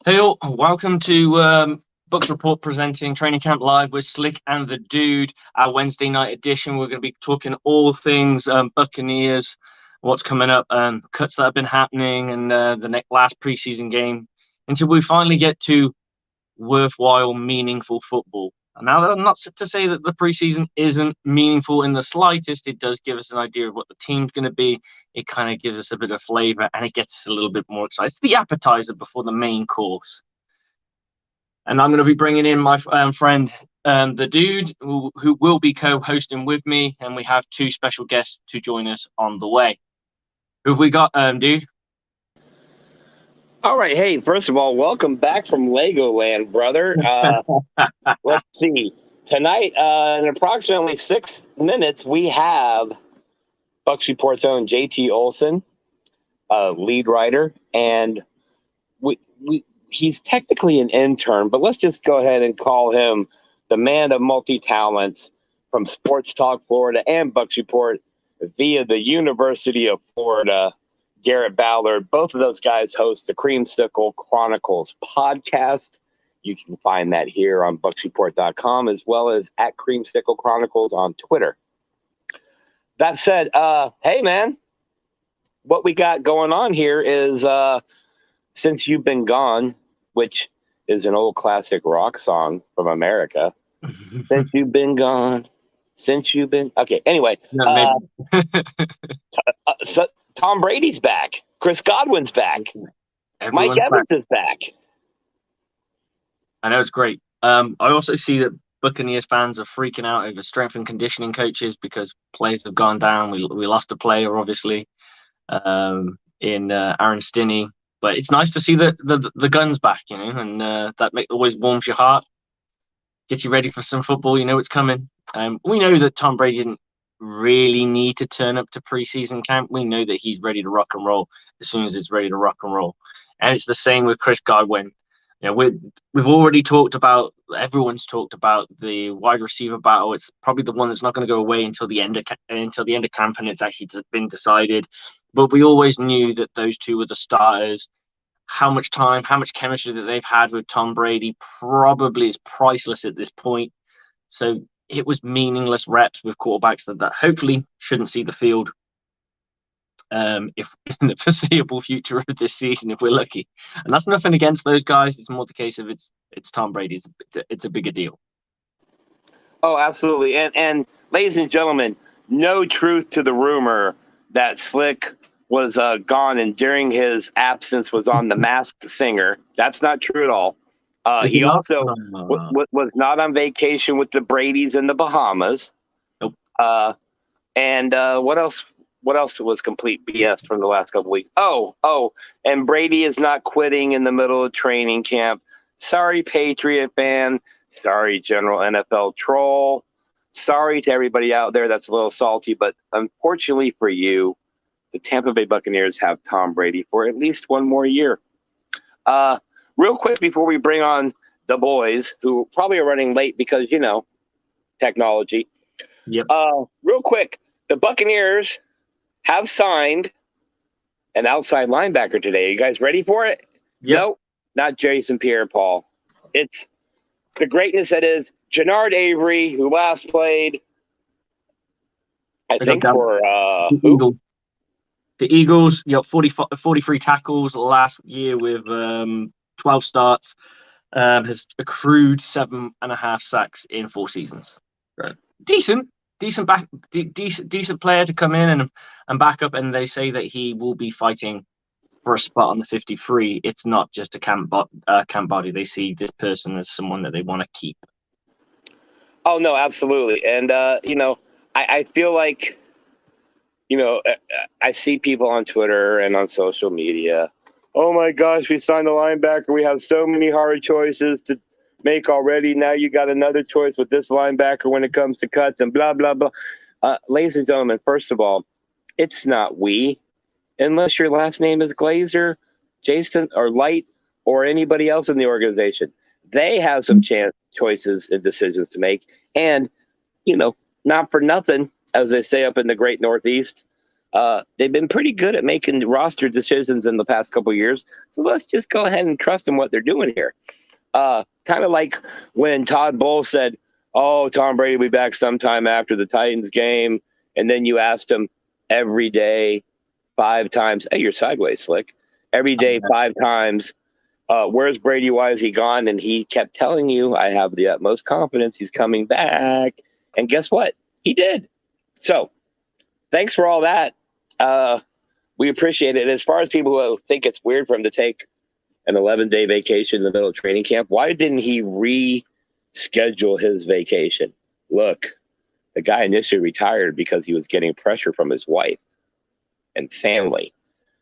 Hey all, welcome to Bucs Report presenting Training Camp Live with Slick and the Dude, our Wednesday night edition. We're going to be talking all things Buccaneers, what's coming up, cuts that have been happening, and the last preseason game until we finally get to worthwhile, meaningful football. And now, I'm not to say that the preseason isn't meaningful in the slightest. It does give us an idea of what the team's going to be. It kind of gives us a bit of flavor, and it gets us a little bit more excited. It's the appetizer before the main course. And I'm going to be bringing in my friend, the Dude, who will be co-hosting with me. And we have two special guests to join us on the way. Who have we got, Dude? All right. Hey, first of all, welcome back from Legoland, brother. Let's see. Tonight, in approximately 6 minutes, we have Bucs Report's own JT Olson, lead writer, and he's technically an intern, but let's just go ahead and call him the man of multi-talents from Sports Talk Florida and Bucs Report via the University of Florida. Garrett, Ballard, both of those guys host the Creamsicle Chronicles podcast. You can find that here on BucsReport.com as well as at Creamsicle Chronicles on Twitter. That said, hey, man, what we got going on here is Since You've Been Gone, which is an old classic rock song from America. Since you've been gone, since you've been... Okay, anyway. So Tom Brady's back. Chris Godwin's back. Mike Evans is back. I know, it's great. I also see that Buccaneers fans are freaking out over strength and conditioning coaches because players have gone down. We lost a player, obviously, in Aaron Stinney. But it's nice to see the guns back, and that always warms your heart, gets you ready for some football. You know it's coming. We know that Tom Brady didn't really need to turn up to preseason camp. We know that he's ready to rock and roll as soon as it's ready to rock and roll. And it's the same with Chris Godwin. We've already talked about, everyone's talked about the wide receiver battle. It's probably the one that's not going to go away until the end of camp, and it's actually been decided. But we always knew that those two were the starters. How much time, how much chemistry that they've had with Tom Brady probably is priceless at this point. So it was meaningless reps with quarterbacks that hopefully shouldn't see the field if in the foreseeable future of this season, if we're lucky. And that's nothing against those guys. It's more the case of it's Tom Brady. It's a bigger deal. Oh, absolutely. And ladies and gentlemen, no truth to the rumor that Slick was gone and during his absence was on The Masked Singer. That's not true at all. He also was not on vacation with the Bradys in the Bahamas. Nope. And what else? What else was complete BS from the last couple weeks? Oh, and Brady is not quitting in the middle of training camp. Sorry, Patriot fan. Sorry, general NFL troll. Sorry to everybody out there that's a little salty, but unfortunately for you, the Tampa Bay Buccaneers have Tom Brady for at least one more year. Real quick before we bring on the boys, who probably are running late because, technology. Yep. Real quick, the Buccaneers have signed an outside linebacker today. You guys ready for it? Yep. No, not Jason Pierre-Paul. It's the greatness that is Gennard Avery, who last played, I think, for who? The Eagles. 43 tackles last year with 12 starts. Has accrued 7.5 sacks in 4 seasons. Right. Decent player to come in and back up. And they say that he will be fighting for a spot on the 53. It's not just a camp body. They see this person as someone that they want to keep. Oh no, absolutely. And I feel like, I see people on Twitter and on social media. Oh my gosh, we signed a linebacker. We have so many hard choices to make already. Now you got another choice with this linebacker when it comes to cuts and blah, blah, blah. Ladies and gentlemen, first of all, it's not we, unless your last name is Glazer, Jason, or Light, or anybody else in the organization. They have some choices and decisions to make. And, not for nothing, as they say up in the great Northeast, They've been pretty good at making roster decisions in the past couple of years. So let's just go ahead and trust in what they're doing here. Kind of like when Todd Bowles said, "Oh, Tom Brady will be back sometime after the Titans game," and then you asked him every day, 5 times. Hey, you're sideways, Slick. Every day, 5 times. Where's Brady? Why is he gone? And he kept telling you, "I have the utmost confidence he's coming back." And guess what? He did. So thanks for all that. We appreciate it. As far as people who think it's weird for him to take an 11-day vacation in the middle of training camp, why didn't he reschedule his vacation? Look, the guy initially retired because he was getting pressure from his wife and family.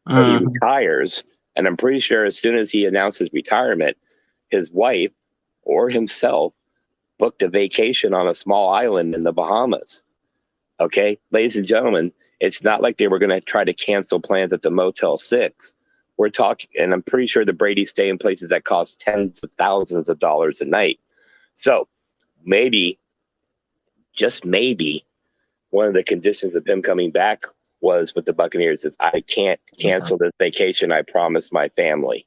So he retires, and I'm pretty sure as soon as he announced his retirement, his wife or himself booked a vacation on a small island in the Bahamas. Okay, ladies and gentlemen, it's not like they were going to try to cancel plans at the Motel 6. We're talking, and I'm pretty sure the Brady's stay in places that cost tens of thousands of dollars a night. So maybe, just maybe, one of the conditions of him coming back was with the Buccaneers is I can't cancel this vacation I promised my family.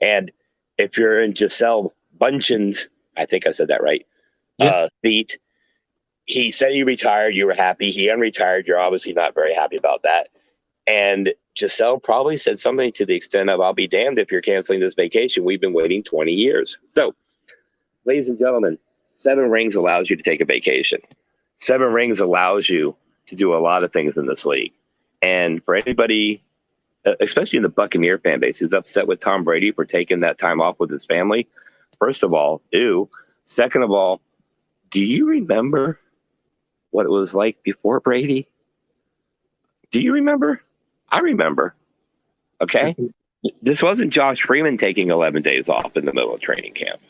And if you're in Gisele Bundchen's, I think I said that right, seat, he said he retired, you were happy. He unretired, you're obviously not very happy about that. And Gisele probably said something to the extent of, I'll be damned if you're canceling this vacation. We've been waiting 20 years. So, ladies and gentlemen, 7 rings allows you to take a vacation. 7 rings allows you to do a lot of things in this league. And for anybody, especially in the Buccaneer fan base, who's upset with Tom Brady for taking that time off with his family, first of all, ew. Second of all, do you remember what it was like before Brady? Do you remember? I remember. Okay? This wasn't Josh Freeman taking 11 days off in the middle of training camp.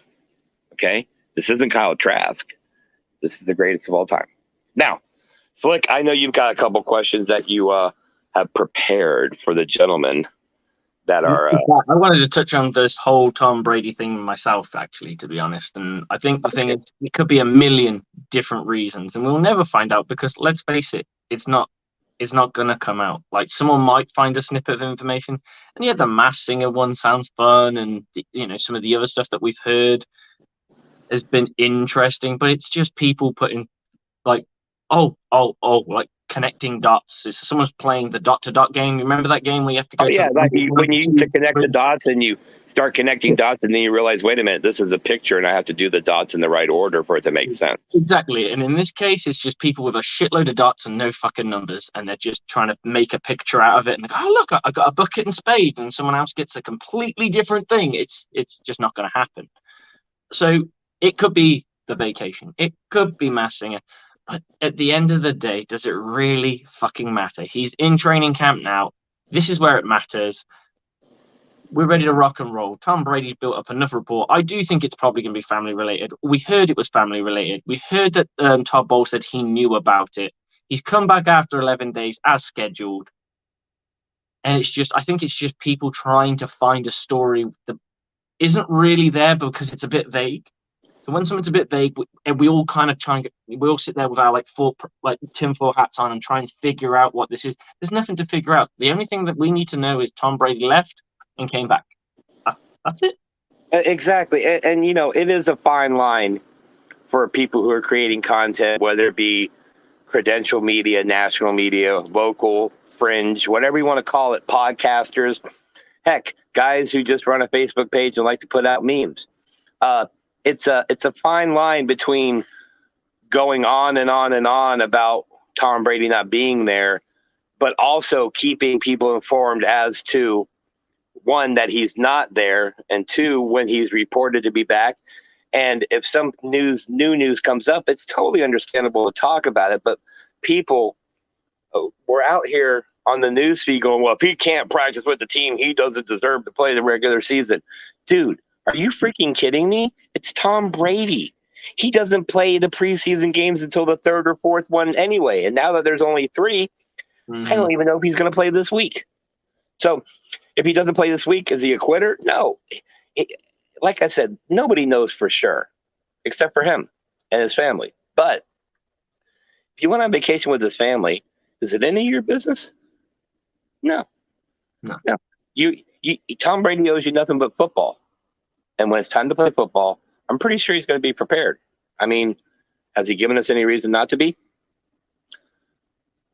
Okay? This isn't Kyle Trask. This is the greatest of all time. Now, Slick, I know you've got a couple questions that you have prepared for the gentlemen that are... I wanted to touch on this whole Tom Brady thing myself, actually, to be honest. And I think the thing is, it could be a million different reasons, and we'll never find out because, let's face it, it's not going to come out. Like, someone might find a snippet of information, and yeah, the Masked Singer one sounds fun, and some of the other stuff that we've heard has been interesting, but it's just people putting like, like connecting dots. It's someone's playing the dot-to-dot game. You remember that game where you have to go? When you used to connect the dots and you start connecting dots, and then you realize, wait a minute, this is a picture, and I have to do the dots in the right order for it to make sense. Exactly, and in this case, it's just people with a shitload of dots and no fucking numbers, and they're just trying to make a picture out of it. And they go, "Oh look, I got a bucket and spade," and someone else gets a completely different thing. It's just not going to happen. So it could be the vacation. It could be Masked Singer. But at the end of the day, does it really fucking matter? He's in training camp now. This is where it matters. We're ready to rock and roll. Tom Brady's built up enough rapport. I do think it's probably going to be family related. We heard it was family related. We heard that Todd Bowles said he knew about it. He's come back after 11 days as scheduled. And I think it's just people trying to find a story that isn't really there because it's a bit vague. So when something's a bit vague, we all kind of we all sit there with our tinfoil hats on and try and figure out what this is. There's nothing to figure out. The only thing that we need to know is Tom Brady left and came back. That's it. Exactly. And it is a fine line for people who are creating content, whether it be credential media, national media, local, fringe, whatever you want to call it, podcasters, heck, guys who just run a Facebook page and like to put out memes. It's a fine line between going on and on and on about Tom Brady not being there, but also keeping people informed as to, one, that he's not there, and two, when he's reported to be back. And if some new news comes up, it's totally understandable to talk about it. But people were out here on the news feed going, well, if he can't practice with the team, he doesn't deserve to play the regular season. Dude, are you freaking kidding me? It's Tom Brady. He doesn't play the preseason games until the 3rd or 4th one anyway. And now that there's only 3, I don't even know if he's going to play this week. So if he doesn't play this week, is he a quitter? No. Like I said, nobody knows for sure except for him and his family. But if you went on vacation with his family, Is it any of your business? No. You Tom Brady owes you nothing but football. And when it's time to play football, I'm pretty sure he's going to be prepared. I mean, has he given us any reason not to be?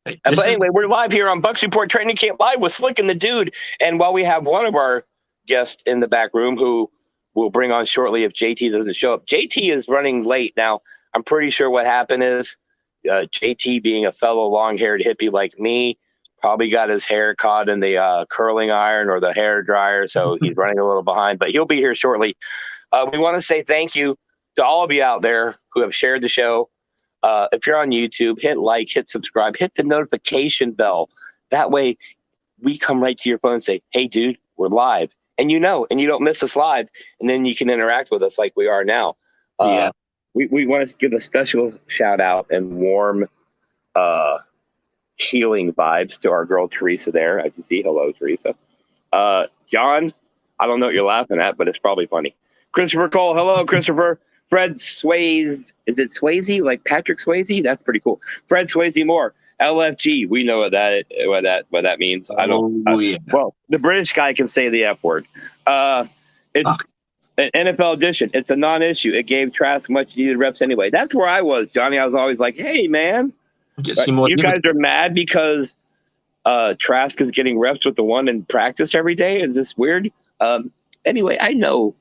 But anyway, we're live here on Bucs Report Training Camp Live with Slick and the Dude. And while we have one of our guests in the back room who we'll bring on shortly if JT doesn't show up, JT is running late. Now, I'm pretty sure what happened is JT, being a fellow long-haired hippie like me, probably got his hair caught in the curling iron or the hair dryer, so he's running a little behind. But he'll be here shortly. We want to say thank you to all of you out there who have shared the show. If you're on YouTube, hit like, hit subscribe, hit the notification bell. That way we come right to your phone and say, hey, dude, we're live. And you don't miss us live. And then you can interact with us like we are now. We want to give a special shout out and warm healing vibes to our girl Teresa there. I can see. Hello, Teresa. John, I don't know what you're laughing at, but it's probably funny. Christopher Cole. Hello, Christopher. Fred Swayze, is it Swayze? Like Patrick Swayze? That's pretty cool. Fred Swayze Moore, LFG. We know what that means. Well, the British guy can say the F word. It's an NFL edition. It's a non-issue. It gave Trask much needed reps anyway. That's where I was, Johnny. I was always like, hey, man, you guys are mad because Trask is getting reps with the one in practice every day. Is this weird? Anyway, I know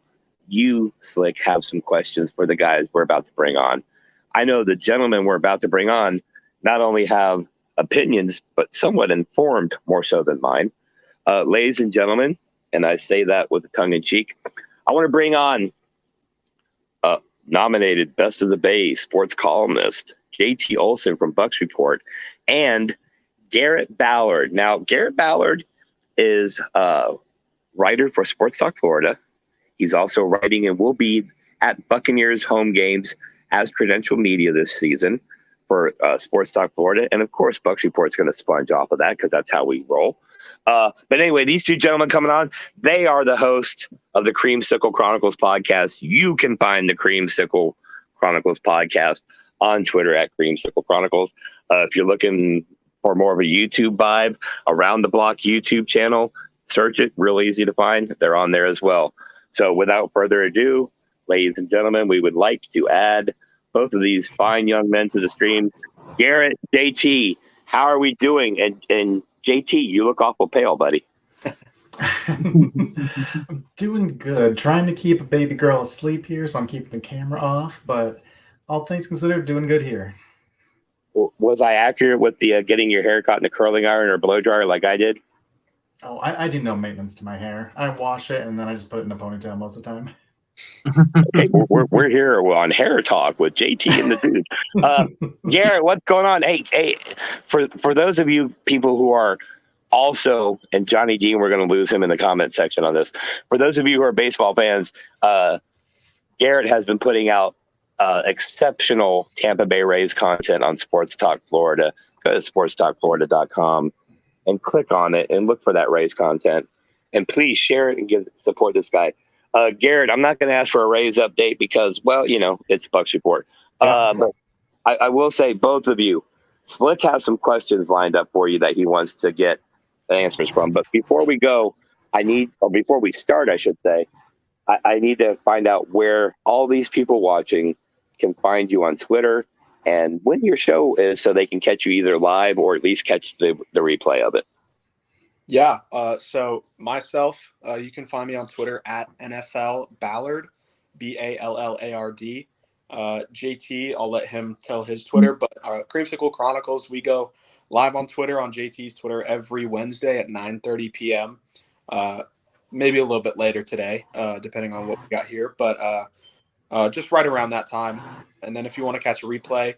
you, Slick, have some questions for the guys we're about to bring on. I know the gentlemen we're about to bring on not only have opinions, but somewhat informed, more so than mine. Ladies and gentlemen, and I say that with a tongue in cheek, I want to bring on nominated Best of the Bay sports columnist, JT Olson from Bucs Report, and Garrett Ballard. Now, Garrett Ballard is a writer for Sports Talk Florida. He's also writing and will be at Buccaneers home games as credential media this season for Sports Talk Florida. And, of course, Bucs Report's going to sponge off of that because that's how we roll. But anyway, these two gentlemen coming on, they are the hosts of the Creamsicle Chronicles podcast. You can find the Creamsicle Chronicles podcast on Twitter at Creamsicle Chronicles. If you're looking for more of a YouTube vibe, Around the Block YouTube channel, search it. Real easy to find. They're on there as well. So without further ado, ladies and gentlemen, we would like to add both of these fine young men to the stream. Garrett, JT, how are we doing? And JT, you look awful pale, buddy. I'm doing good. Trying to keep a baby girl asleep here, so I'm keeping the camera off. But all things considered, doing good here. Was I accurate with the getting your hair caught in a curling iron or blow dryer like I did? Oh, I do no maintenance to my hair. I wash it and then I just put it in a ponytail most of the time. Okay, we're here on Hair Talk with JT and the Dude. Garrett, what's going on? Hey, for those of you people who are also, and Johnny Dean, we're going to lose him in the comment section on this. For those of you who are baseball fans, Garrett has been putting out exceptional Tampa Bay Rays content on Sports Talk Florida. Go to sportstalkflorida.com. and click on it and look for that Rays content. And please share it and support this guy. Garrett, I'm not going to ask for a Rays update because, well, it's Bucs Report. But I will say, both of you, Slick has some questions lined up for you that he wants to get answers from. But before we go, before we start, I should say, I need to find out where all these people watching can find you on Twitter and when your show is, so they can catch you either live or at least catch the replay of it. Yeah. So myself, you can find me on Twitter at NFL Ballard, BALLARD. JT, I'll let him tell his Twitter, but Creamsicle Chronicles, we go live on Twitter on JT's Twitter every Wednesday at 9:30 p.m. Maybe a little bit later today, depending on what we got here, but just right around that time. And then if you want to catch a replay,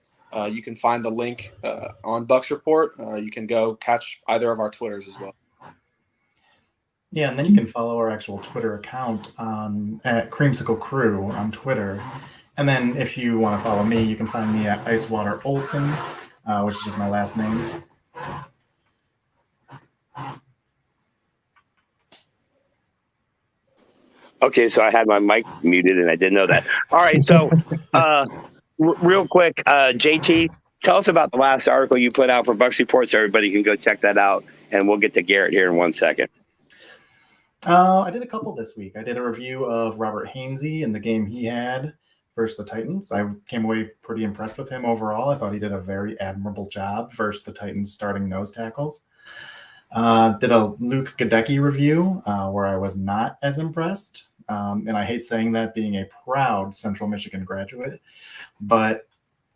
you can find the link on Bucs Report. You can go catch either of our Twitters as well. Yeah, and then you can follow our actual Twitter account at Creamsicle Crew on Twitter. And then if you want to follow me, you can find me at Icewater Olson, which is just my last name. Okay, so I had my mic muted and I didn't know that. All right, so real quick, JT, tell us about the last article you put out for Bucs Report so everybody can go check that out. And we'll get to Garrett here in 1 second. I did a couple this week. I did a review of Robert Hainsey and the game he had versus the Titans. I came away pretty impressed with him overall. I thought he did a very admirable job versus the Titans starting nose tackles. Did a Luke Gadecki review where I was not as impressed. And I hate saying that being a proud Central Michigan graduate. But,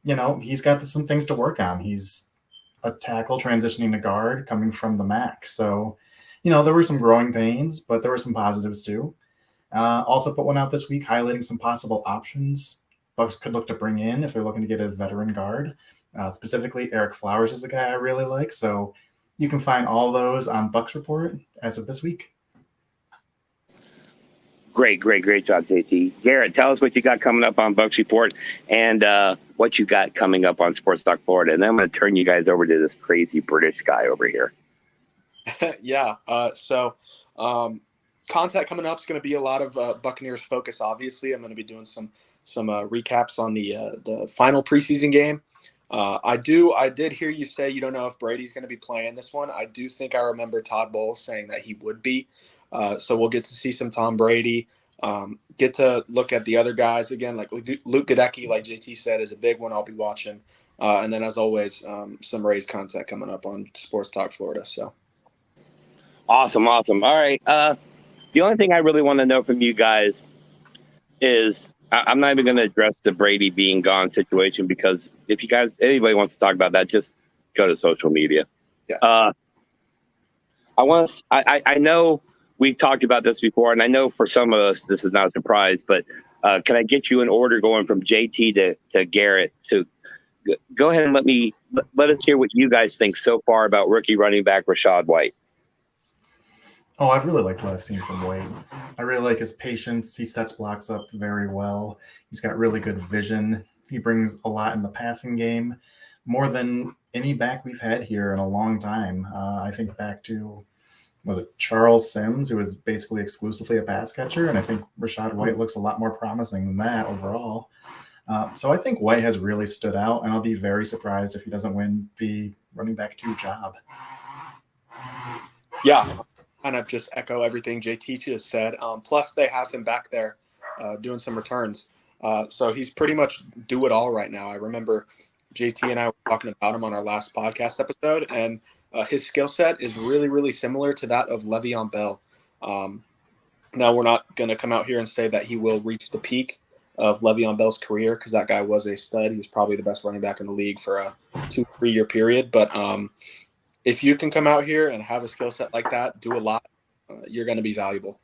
he's got some things to work on. He's a tackle transitioning to guard coming from the MAC. So, there were some growing pains, but there were some positives too. Also put one out this week highlighting some possible options Bucs could look to bring in if they're looking to get a veteran guard. Specifically, Eric Flowers is a guy I really like. So you can find all those on Bucs Report as of this week. Great job, JT. Garrett, tell us what you got coming up on Bucs Report and what you got coming up on Sports Talk Florida. And then I'm going to turn you guys over to this crazy British guy over here. Yeah. So content coming up is going to be a lot of Buccaneers focus. Obviously, I'm going to be doing some recaps on the final preseason game. I did hear you say you don't know if Brady's going to be playing this one. I do think I remember Todd Bowles saying that he would be. So we'll get to see some Tom Brady. Get to look at the other guys again, like Luke Gadecki, like JT said, is a big one I'll be watching. And then, as always, some Rays content coming up on Sports Talk Florida. So. Awesome. All right. The only thing I really want to know from you guys is I'm not even going to address the Brady being gone situation because if anybody wants to talk about that, just go to social media. Yeah. I know we've talked about this before, and I know for some of us this is not a surprise, but can I get you in order going from JT to Garrett to go ahead and let us hear what you guys think so far about rookie running back Rachaad White. Oh, I've really liked what I've seen from White. I really like his patience. He sets blocks up very well. He's got really good vision. He brings a lot in the passing game, more than any back we've had here in a long time. I think back to, was it Charles Sims, who was basically exclusively a pass catcher, and I think Rachaad White looks a lot more promising than that overall. So I think White has really stood out, and I'll be very surprised if he doesn't win the running back 2 job. Yeah. Kind of just echo everything JT just said. Plus, they have him back there doing some returns. So he's pretty much do it all right now. I remember JT and I were talking about him on our last podcast episode, and his skill set is really, really similar to that of Le'Veon Bell. Now, we're not going to come out here and say that he will reach the peak of Le'Veon Bell's career because that guy was a stud. He was probably the best running back in the league for a 2-3 year period. But if you can come out here and have a skill set like that, do a lot, you're going to be valuable.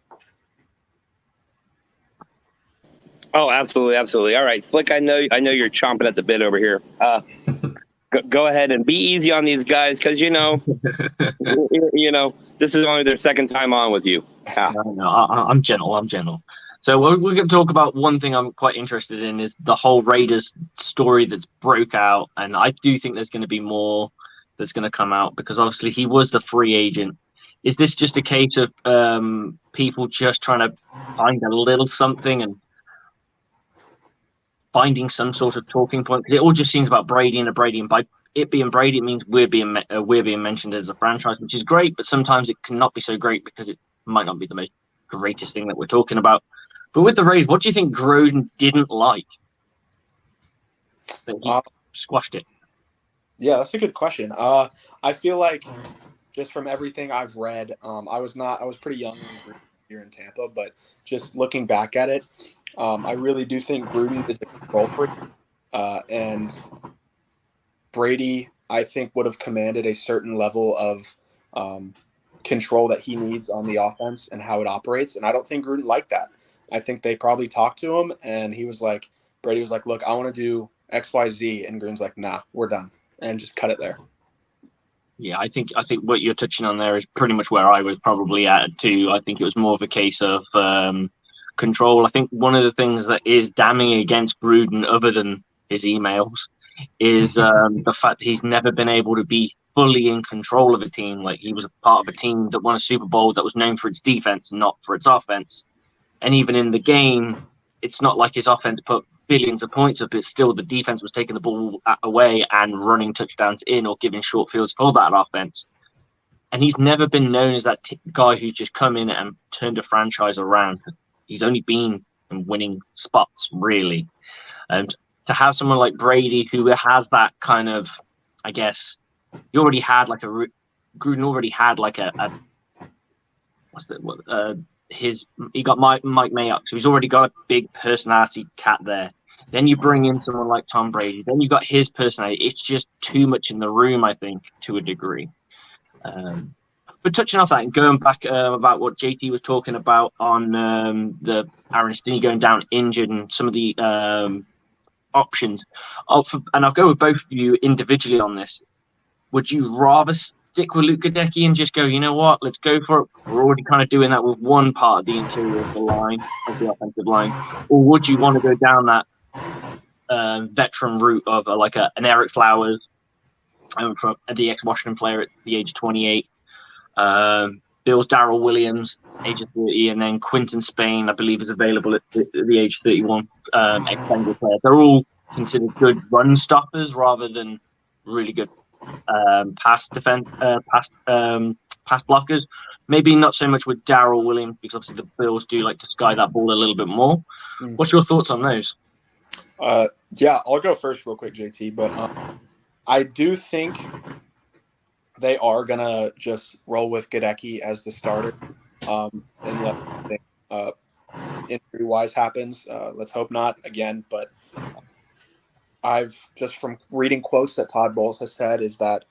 Oh, absolutely. All right, Slick, I know you're chomping at the bit over here. Go ahead and be easy on these guys because, this is only their second time on with you. No, I'm gentle. So we're going to talk about one thing I'm quite interested in is the whole Raiders story that's broke out. And I do think there's going to be more that's going to come out because obviously he was the free agent. Is this just a case of people just trying to find a little something and finding some sort of talking point? It all just seems about Brady, and by it being Brady, it means we're being mentioned as a franchise, which is great. But sometimes it cannot be so great because it might not be the most greatest thing that we're talking about. But with the Rays, what do you think Gruden didn't like that he squashed it? Yeah, that's a good question. I feel like just from everything I've read, I was pretty young here in Tampa, but just looking back at it, I really do think Gruden is a control freak, and Brady, I think, would have commanded a certain level of control that he needs on the offense and how it operates, and I don't think Gruden liked that. I think they probably talked to him, and Brady was like, look, I want to do X, Y, Z, and Gruden's like, nah, we're done. And just cut it there. Yeah, I think what you're touching on there is pretty much where I was probably at too. I think it was more of a case of control. I think one of the things that is damning against Gruden, other than his emails, is the fact that he's never been able to be fully in control of a team. Like he was a part of a team that won a Super Bowl that was known for its defense, not for its offense. And even in the game, it's not like his offense put billions of points up, it's still the defense was taking the ball away and running touchdowns in or giving short fields for that offense. And he's never been known as that guy who's just come in and turned a franchise around. He's only been in winning spots, really. And to have someone like Brady, who has that kind of, I guess, he already had like Gruden already had like he got Mike Mayock, so he's already got a big personality cat there. Then you bring in someone like Tom Brady, then you got his personality. It's just too much in the room, I think, to a degree. But touching off that and going back about what JT was talking about on the Aaron Stinney going down injured and some of the options, and I'll go with both of you individually on this. Would you rather stick with Luke Goedeke and just go, you know what, let's go for it? We're already kind of doing that with one part of the interior of the line, of the offensive line. Or would you want to go down that veteran route of an Eric Flowers, from the ex-Washington player at the age of 28, Bills Darrell Williams, age of 30, and then Quinton Spain, I believe, is available at the age 31, ex-Bengals player. They're all considered good run stoppers rather than really good pass blockers. Maybe not so much with Darrell Williams, because obviously the Bills do like to sky that ball a little bit more. What's your thoughts on those? Yeah, I'll go first real quick, JT, but I do think they are going to just roll with Goedeke as the starter unless injury-wise happens. Let's hope not again, but I've just from reading quotes that Todd Bowles has said is that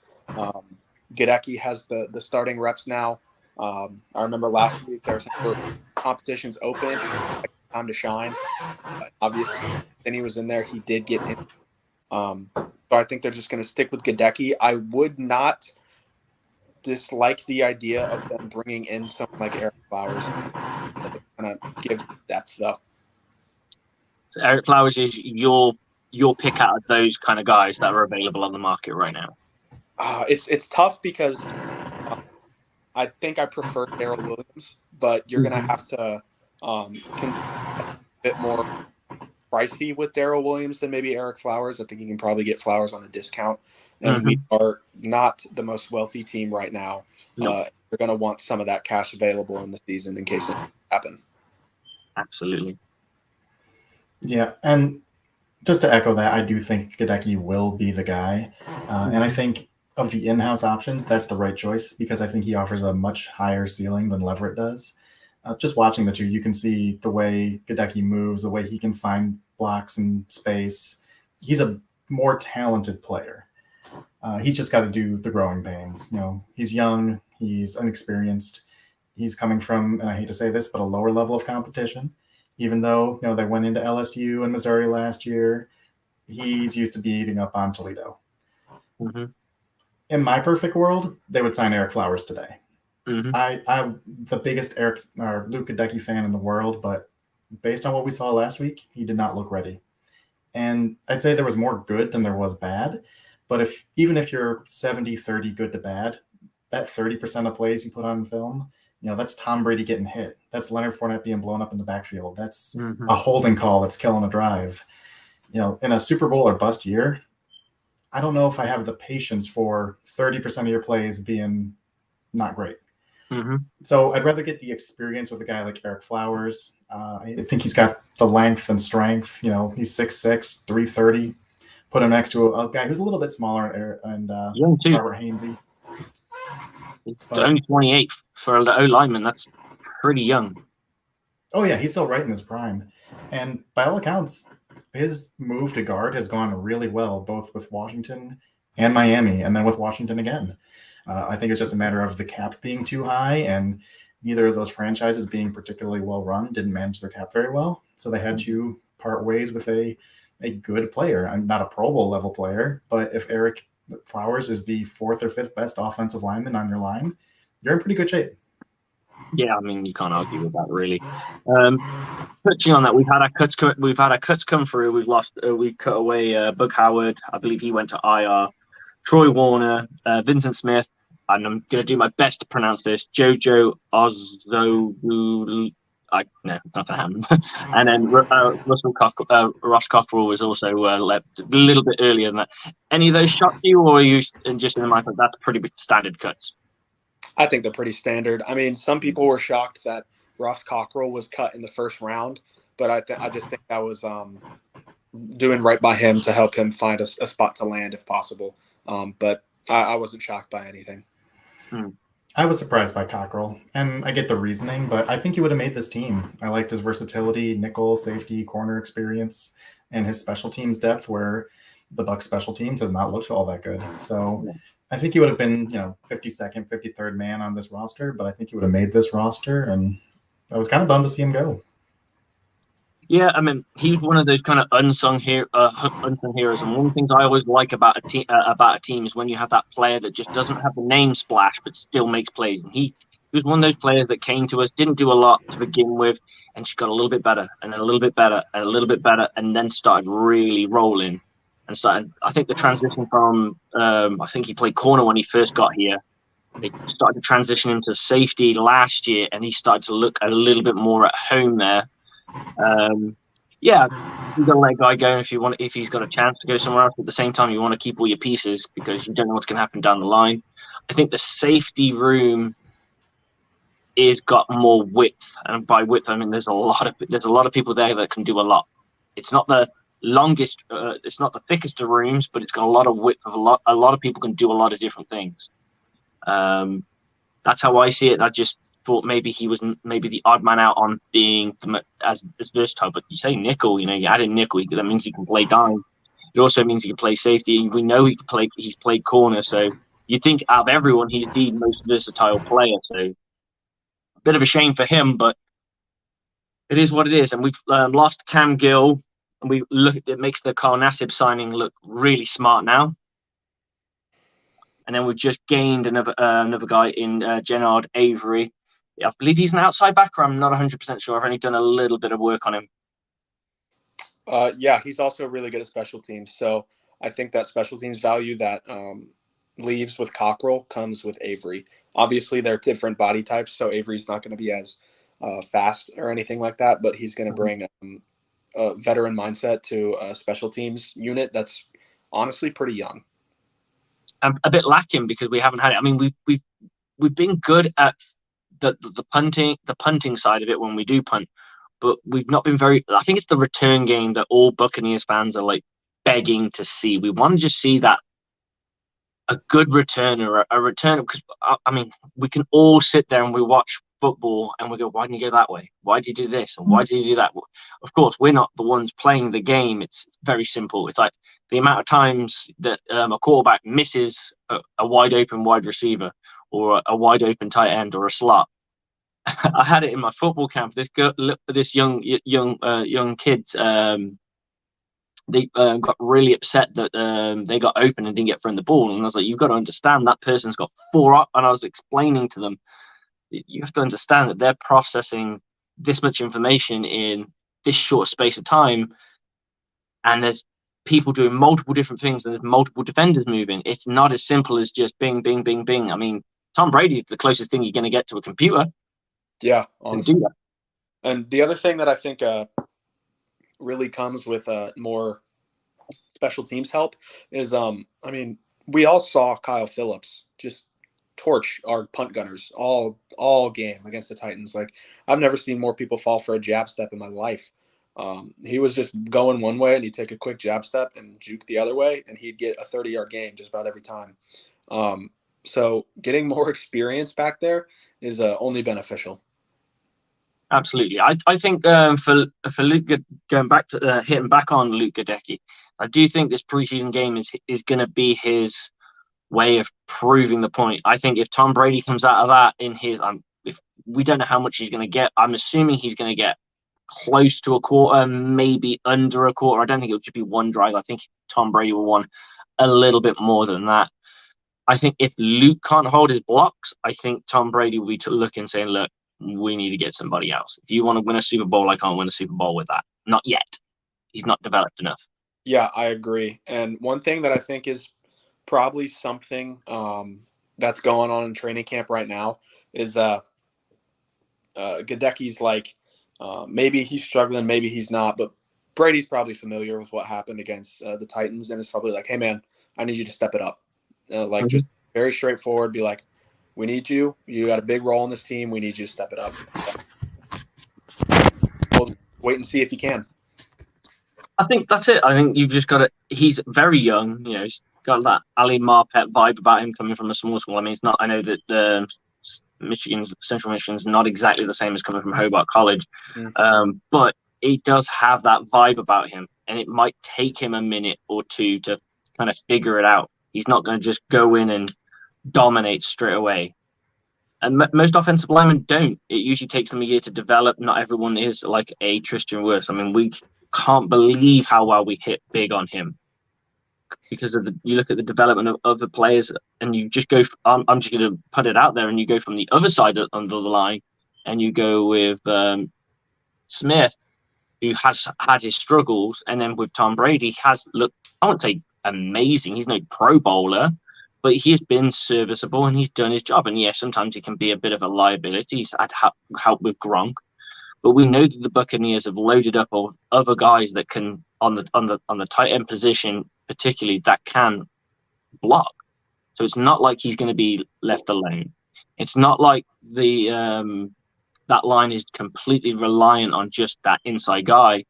Goedeke has the starting reps now. I remember last week there were competitions open, like, time to shine. Obviously, then he was in there. He did get in. So I think they're just going to stick with Goedeke. I would not dislike the idea of them bringing in someone like Eric Flowers. That kind of gives depth, though. So Eric Flowers is your pick out of those kind of guys that are available on the market right now. It's tough because I think I prefer Darrell Williams, but you're going to have to a bit more pricey with Darrell Williams than maybe Eric Flowers. I think you can probably get Flowers on a discount. And we are not the most wealthy team right now. No. You're going to want some of that cash available in the season in case it happens. Absolutely. Yeah, and just to echo that, I do think Goedeke will be the guy. And I think of the in-house options, that's the right choice because I think he offers a much higher ceiling than Leverett does. Just watching the two, you can see the way Goedeke moves, the way he can find blocks and space. He's a more talented player. He's just got to do the growing pains. You know, he's young, he's inexperienced. He's coming from, and I hate to say this, but a lower level of competition. Even though, you know, they went into LSU and Missouri last year, he's used to beating up on Toledo. In my perfect world, they would sign Eric Flowers today. I'm the biggest Luke Goedeke fan in the world, but based on what we saw last week, he did not look ready. And I'd say there was more good than there was bad. But even if you're 70-30 good to bad, that 30% of plays you put on film, you know, that's Tom Brady getting hit. That's Leonard Fournette being blown up in the backfield. That's a holding call that's killing a drive. You know, in a Super Bowl or bust year, I don't know if I have the patience for 30% of your plays being not great. So I'd rather get the experience with a guy like Eric Flowers. I think he's got the length and strength. You know, he's 6'6", 330. Put him next to a guy who's a little bit smaller and young too. Robert Hainsey. He's only 28 for the O lineman. That's pretty young. Oh yeah, he's still right in his prime. And by all accounts, his move to guard has gone really well, both with Washington and Miami, and then with Washington again. I think it's just a matter of the cap being too high, and neither of those franchises being particularly well run didn't manage their cap very well. So they had to part ways with a good player. I'm not a Pro Bowl level player, but if Eric Flowers is the 4th or 5th best offensive lineman on your line, you're in pretty good shape. Yeah, I mean, you can't argue with that, really. Touching on that, we've had our cuts come through. We cut away Bug Howard. I believe he went to IR. Troy Warner, Vincent Smith, and I'm going to do my best to pronounce this, Jojo No, not gonna happen. And then Ross Cockrell was also left a little bit earlier than that. Any of those shocked you, or are you just in the mind that that's pretty standard cuts? I think they're pretty standard. I mean, some people were shocked that Ross Cockrell was cut in the first round, but I just think that was doing right by him to help him find a spot to land if possible. But I wasn't shocked by anything. I was surprised by Cockrell, and I get the reasoning, but I think he would have made this team. I liked his versatility, nickel, safety, corner experience, and his special teams depth, where the Bucs special teams has not looked all that good. So I think he would have been, 52nd, 53rd man on this roster, but I think he would have made this roster, and I was kind of bummed to see him go. Yeah, I mean, he's one of those kind of unsung heroes. And one of the things I always like about a team is when you have that player that just doesn't have the name splash, but still makes plays. And he was one of those players that came to us, didn't do a lot to begin with, and just got a little bit better, and then a little bit better, and a little bit better, and then started really rolling. And started, I think the transition from, I think he played corner when he first got here. They started to transition him to safety last year, and he started to look a little bit more at home there. You got to let a guy go if he's got a chance to go somewhere else. At the same time, you want to keep all your pieces because you don't know what's going to happen down the line. I think the safety room is got more width, and by width I mean there's a lot of people there that can do a lot. It's not the longest, it's not the thickest of rooms, but it's got a lot of width. A lot of people can do a lot of different things. That's how I see it. I just thought maybe he was the odd man out on being as versatile. But you say nickel, you add in nickel, that means he can play dime. It also means he can play safety. We know he's played corner, so you'd think out of everyone he's the most versatile player. So a bit of a shame for him, but it is what it is. And we've lost Cam Gill, and it makes the Carl Nassib signing look really smart now. And then we've just gained another guy in Gennard Avery. I believe he's an outside backer. I'm not 100% sure. I've only done a little bit of work on him. He's also really good at special teams. So I think that special teams value that leaves with Cockrell comes with Avery. Obviously, they're different body types, so Avery's not going to be as fast or anything like that, but he's going to bring a veteran mindset to a special teams unit that's honestly pretty young. I'm a bit lacking because we haven't had it. I mean, we've been good at the punting side of it when we do punt, but we've not been very. I think it's the return game that all Buccaneers fans are like begging to see. We want to just see that a good return or a return, because I mean we can all sit there and we watch football and we go, why didn't you go that way? Why did you do this? And why did you do that? Of course, we're not the ones playing the game. It's very simple. It's like the amount of times that a quarterback misses a wide open wide receiver or a wide open tight end or a slot. I had it in my football camp. This young kid, they got really upset that they got open and didn't get thrown the ball. And I was like, you've got to understand that person's got 4 up. And I was explaining to them, you have to understand that they're processing this much information in this short space of time. And there's people doing multiple different things and there's multiple defenders moving. It's not as simple as just bing, bing, bing, bing. I mean, Tom Brady's the closest thing you're going to get to a computer. Yeah, honestly. And the other thing that I think really comes with more special teams help is, we all saw Kyle Phillips just torch our punt gunners all game against the Titans. Like, I've never seen more people fall for a jab step in my life. He was just going one way and he'd take a quick jab step and juke the other way and he'd get a 30-yard gain just about every time. So getting more experience back there is only beneficial. Absolutely. I think for Luke, going back to hitting back on Luke Gadecki, I do think this preseason game is going to be his way of proving the point. I think if Tom Brady comes out of that in his, if we don't know how much he's going to get, I'm assuming he's going to get close to a quarter, maybe under a quarter. I don't think it'll just be one drive. I think Tom Brady will want a little bit more than that. I think if Luke can't hold his blocks, I think Tom Brady will be looking saying, look, we need to get somebody else. If you want to win a Super Bowl, I can't win a Super Bowl with that. Not yet. He's not developed enough. Yeah, I agree. And one thing that I think is probably something that's going on in training camp right now is Gadecki's like Maybe he's struggling, maybe he's not, but Brady's probably familiar with what happened against the Titans, and it's probably like, hey, man, I need you to step it up. Just very straightforward, be like, we need you. You got a big role in this team. We need you to step it up. We'll wait and see if he can. I think that's it. I think you've just got to. He's very young. He's got that Ali Marpet vibe about him coming from a small school. I mean, it's not. I know that Central Michigan's not exactly the same as coming from Hobart College, but he does have that vibe about him, and it might take him a minute or two to kind of figure it out. He's not going to just go in and dominate straight away. And most offensive linemen don't. It usually takes them a year to develop. Not everyone is like a Tristan Wirfs. I mean, we can't believe how well we hit big on him because of you look at the development of other players, and you just go. I'm just going to put it out there, and you go from the other side of the line, and you go with Smith, who has had his struggles, and then with Tom Brady has looked. I wouldn't say amazing. He's no Pro Bowler, but he's been serviceable and he's done his job. And yes, sometimes he can be a bit of a liability. He's had help with Gronk, but we know that the Buccaneers have loaded up of other guys that can on the tight end position, particularly that can block. So it's not like he's going to be left alone. It's not like that line is completely reliant on just that inside guy.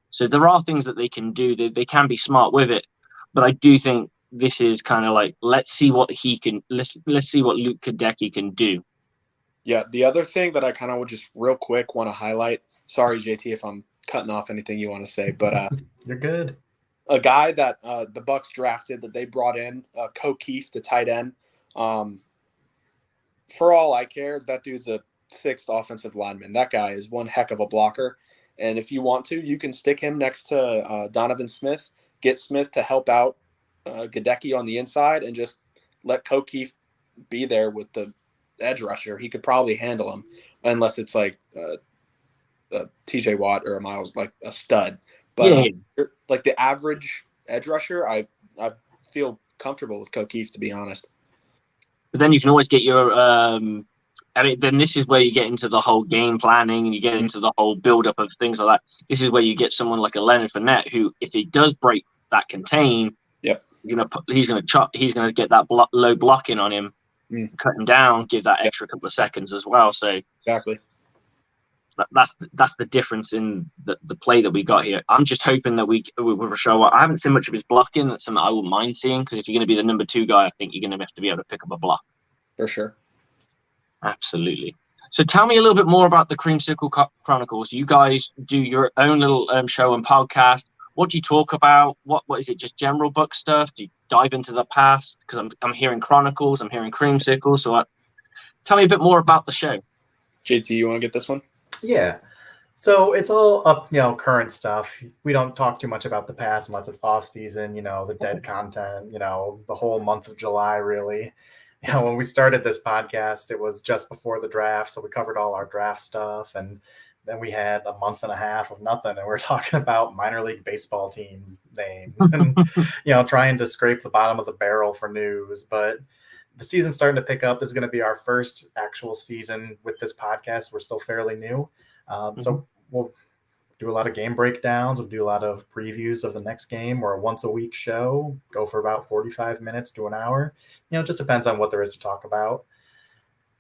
So there are things that they can do. They can be smart with it, but I do think this is kind of like, let's see what he can. Let's see what Luke Kadecki can do. Yeah, the other thing that I kind of would just real quick want to highlight. Sorry, JT, if I'm cutting off anything you want to say, but you're good. A guy that the Bucs drafted that they brought in, Keith, the tight end. For all I care, that dude's a 6th offensive lineman. That guy is one heck of a blocker. And if you want to, you can stick him next to Donovan Smith. Get Smith to help out Gadecki on the inside and just let Keith be there with the edge rusher. He could probably handle him unless it's like TJ Watt or a Miles, like a stud. But like the average edge rusher, I feel comfortable with Keith, to be honest. But then you can always get your then this is where you get into the whole game planning and you get into the whole build-up of things like that. This is where you get someone like a Leonard Fournette who, if he does break that contain, he's going to get that low blocking on him, cut him down, give that extra couple of seconds as well. So exactly, that's the difference in the play that we got here. I'm just hoping that with Rashad, I haven't seen much of his blocking. That's something I wouldn't mind seeing, because if you're going to be the number 2 guy, I think you're going to have to be able to pick up a block. For sure. Absolutely. So tell me a little bit more about the Creamsicle Chronicles. You guys do your own little show and podcast. What do you talk about? What is it? Just general book stuff? Do you dive into the past? Because I'm hearing Chronicles, I'm hearing Creamsicle. So tell me a bit more about the show. JT, you want to get this one? Yeah. So it's all up, current stuff. We don't talk too much about the past unless it's off season, the dead content, the whole month of July, really. When we started this podcast, it was just before the draft. So we covered all our draft stuff, and then we had a month and a half of nothing. And we're talking about minor league baseball team names and, trying to scrape the bottom of the barrel for news. But the season's starting to pick up. This is going to be our first actual season with this podcast. We're still fairly new. So we'll do a lot of game breakdowns. We'll do a lot of previews of the next game. We're a once a week show, go for about 45 minutes to an hour. It just depends on what there is to talk about.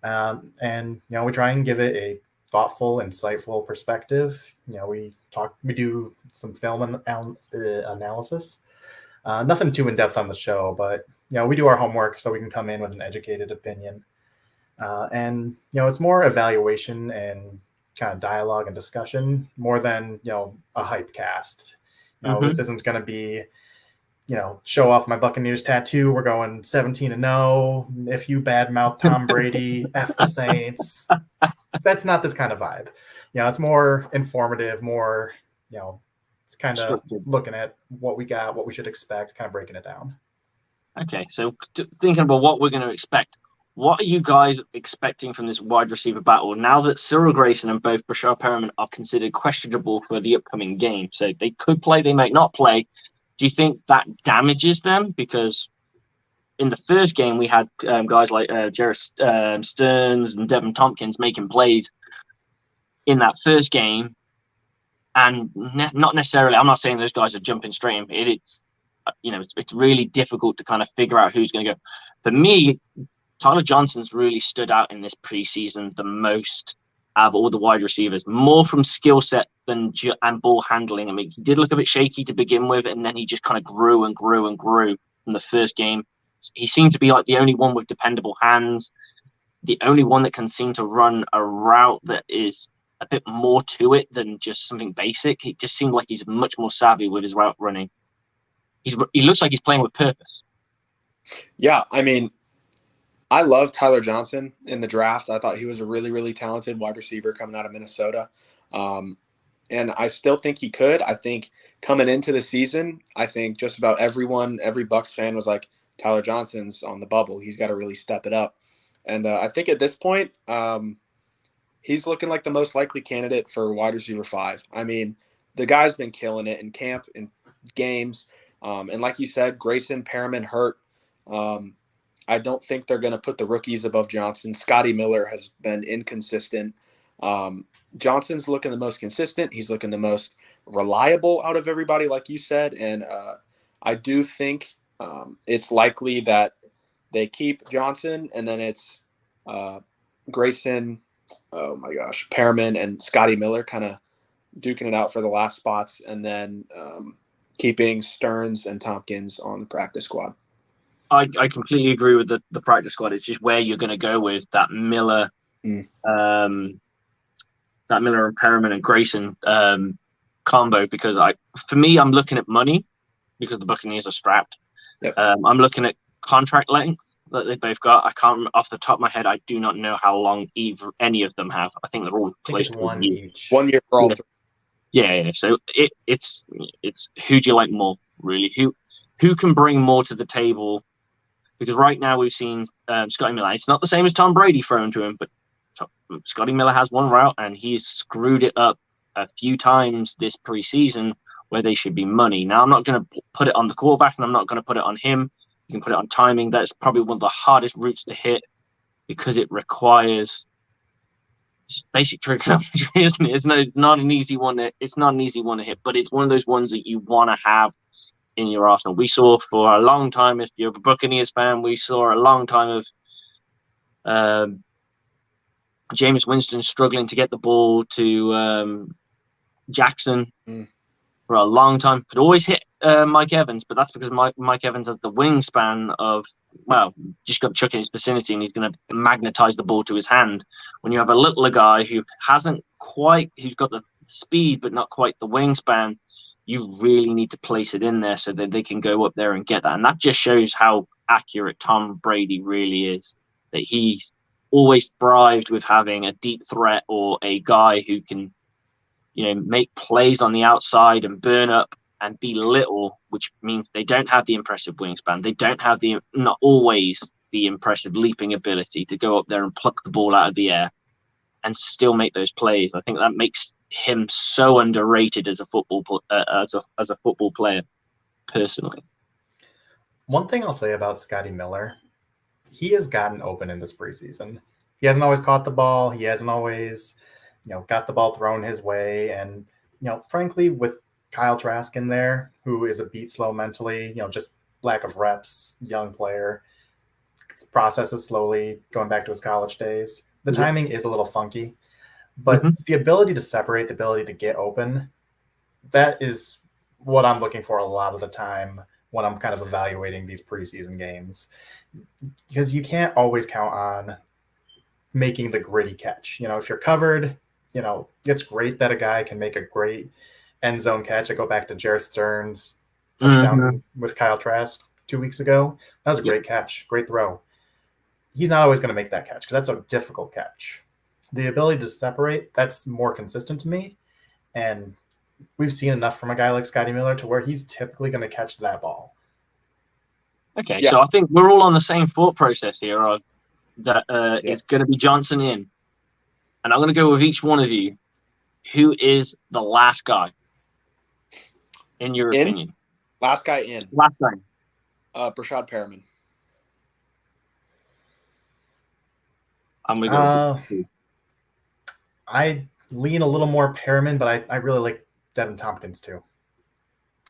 And we try and give it a thoughtful, insightful perspective. We do some film analysis. Nothing too in-depth on the show, but we do our homework so we can come in with an educated opinion. And it's more evaluation and kind of dialogue and discussion more than a hype cast. This isn't going to be show off my Buccaneers tattoo. We're going 17-0. If you badmouth Tom Brady, F the Saints. That's not this kind of vibe. It's more informative, more it's kind of looking at what we got, what we should expect, kind of breaking it down. Okay, so thinking about what we're going to expect, what are you guys expecting from this wide receiver battle now that Cyril Grayson and both Brashad Perriman are considered questionable for the upcoming game? So they could play, they might not play. Do you think that damages them? Because in the first game, we had guys like Jarrett Stearns and Devin Tompkins making plays in that first game. and not necessarily. I'm not saying those guys are jumping straight in. It's it's really difficult to kind of figure out who's going to go. For me, Tyler Johnson's really stood out in this preseason the most out of all the wide receivers, more from skill set than and ball handling. I mean, he did look a bit shaky to begin with, and then he just kind of grew and grew and grew from the first game. He seemed to be like the only one with dependable hands, the only one that can seem to run a route that is a bit more to it than just something basic. It just seemed like he's much more savvy with his route running. He looks like he's playing with purpose. Yeah, I mean, I love Tyler Johnson in the draft. I thought he was a really, really talented wide receiver coming out of Minnesota. And I still think he could. I think coming into the season, I think just about every Bucs fan was like, Tyler Johnson's on the bubble. He's got to really step it up. And I think at this point, he's looking like the most likely candidate for wide receiver 5. I mean, the guy's been killing it in camp, in games. And like you said, Grayson, Perriman hurt. I don't think they're going to put the rookies above Johnson. Scotty Miller has been inconsistent. Johnson's looking the most consistent. He's looking the most reliable out of everybody, like you said. And I do think it's likely that they keep Johnson, and then it's Grayson, Perriman and Scotty Miller kind of duking it out for the last spots, and then keeping Stearns and Tompkins on the practice squad. I completely agree with the practice squad. It's just where you're going to go with that Miller, that Miller and Perriman and Grayson combo. Because for me, I'm looking at money because the Buccaneers are strapped. Yep. I'm looking at contract length that they both got. I can't off the top of my head. I do not know how long any of them have. I think they're all close to 1 each. 1 year for all three. Yeah. So it's who do you like more, really? Who can bring more to the table? Because right now we've seen Scotty Miller. It's not the same as Tom Brady thrown to him, but Scotty Miller has one route and he's screwed it up a few times this preseason where they should be money. Now, I'm not going to put it on the quarterback and I'm not going to put it on him. You can put it on timing. That's probably one of the hardest routes to hit because it requires basic trigonometry, isn't it? It's not an easy one to hit, but it's one of those ones that you want to have in your arsenal. We saw for a long time, if you're a Buccaneers fan, we saw a long time of Jameis Winston struggling to get the ball to Jackson for a long time. Could always hit Mike Evans, but that's because Mike Evans has the wingspan of, just got to chuck in his vicinity and he's going to magnetize the ball to his hand. When you have a littler guy who's got the speed but not quite the wingspan, you really need to place it in there so that they can go up there and get that. And that just shows how accurate Tom Brady really is, that he's always thrived with having a deep threat or a guy who can, make plays on the outside and burn up and be little, which means they don't have the impressive wingspan. They don't have not always the impressive leaping ability to go up there and pluck the ball out of the air and still make those plays. I think that makes him so underrated as a football player, personally. One thing I'll say about Scotty Miller, he has gotten open in this preseason. He hasn't always caught the ball. He hasn't always, got the ball thrown his way. And, frankly, with Kyle Trask in there, who is a beat slow mentally, just lack of reps, young player, processes slowly, going back to his college days. The timing is a little funky, but the ability to separate, the ability to get open, that is what I'm looking for a lot of the time when I'm kind of evaluating these preseason games, because you can't always count on making the gritty catch. If you're covered, it's great that a guy can make a great end zone catch. I go back to Jarrett Stearns' touchdown with Kyle Trask 2 weeks ago. That was a great catch, great throw. He's not always going to make that catch because that's a difficult catch. The ability to separate, that's more consistent to me. And we've seen enough from a guy like Scotty Miller to where he's typically going to catch that ball. Okay, so I think we're all on the same thought process here of that it's going to be Johnson in. And I'm going to go with each one of you. Who is the last guy, in your opinion? Last guy in. Last guy. Brashad Perriman. I'm going to go. I lean a little more Perriman, but I really like Devin Tompkins too.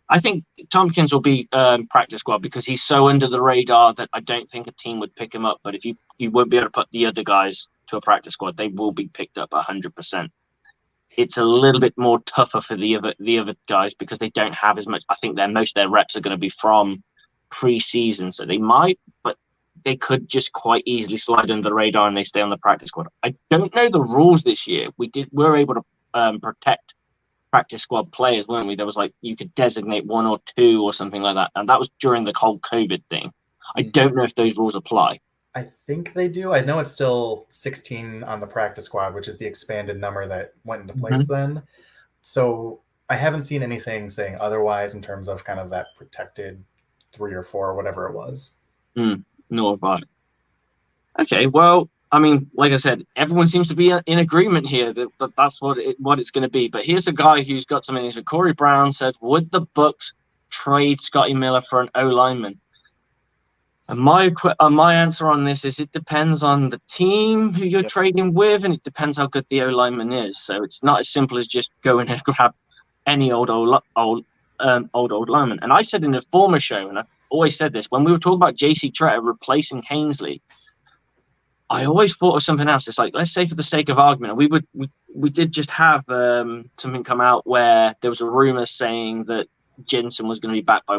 I think Tompkins will be practice squad because he's so under the radar that I don't think a team would pick him up. But if you won't be able to put the other guys to a practice squad, they will be picked up 100%. It's a little bit more tougher for the other guys because they don't have as much. I think most of their reps are going to be from pre-season, so they might, but they could just quite easily slide under the radar and they stay on the practice squad. I don't know the rules this year. We were able to protect practice squad players, weren't we? There was like you could designate 1 or 2 or something like that, and that was during the whole COVID thing. I don't know if those rules apply. I think they do. I know it's still 16 on the practice squad, which is the expanded number that went into place then. So I haven't seen anything saying otherwise in terms of kind of that protected 3 or 4 or whatever it was. No, about it. Okay, well, I mean, like I said, everyone seems to be in agreement here that that's what it's going to be. But here's a guy who's got something. So Corey Brown said, would the Bucs trade Scotty Miller for an O-lineman? And my answer on this is it depends on the team who you're trading with, and it depends how good the O-lineman is. So it's not as simple as just going and grab any old lineman. And I said in the former show, and I've always said this, when we were talking about J.C. Tretter replacing Hainsley, I always thought of something else. It's like, let's say for the sake of argument, we did just have something come out where there was a rumor saying that Jensen was going to be back by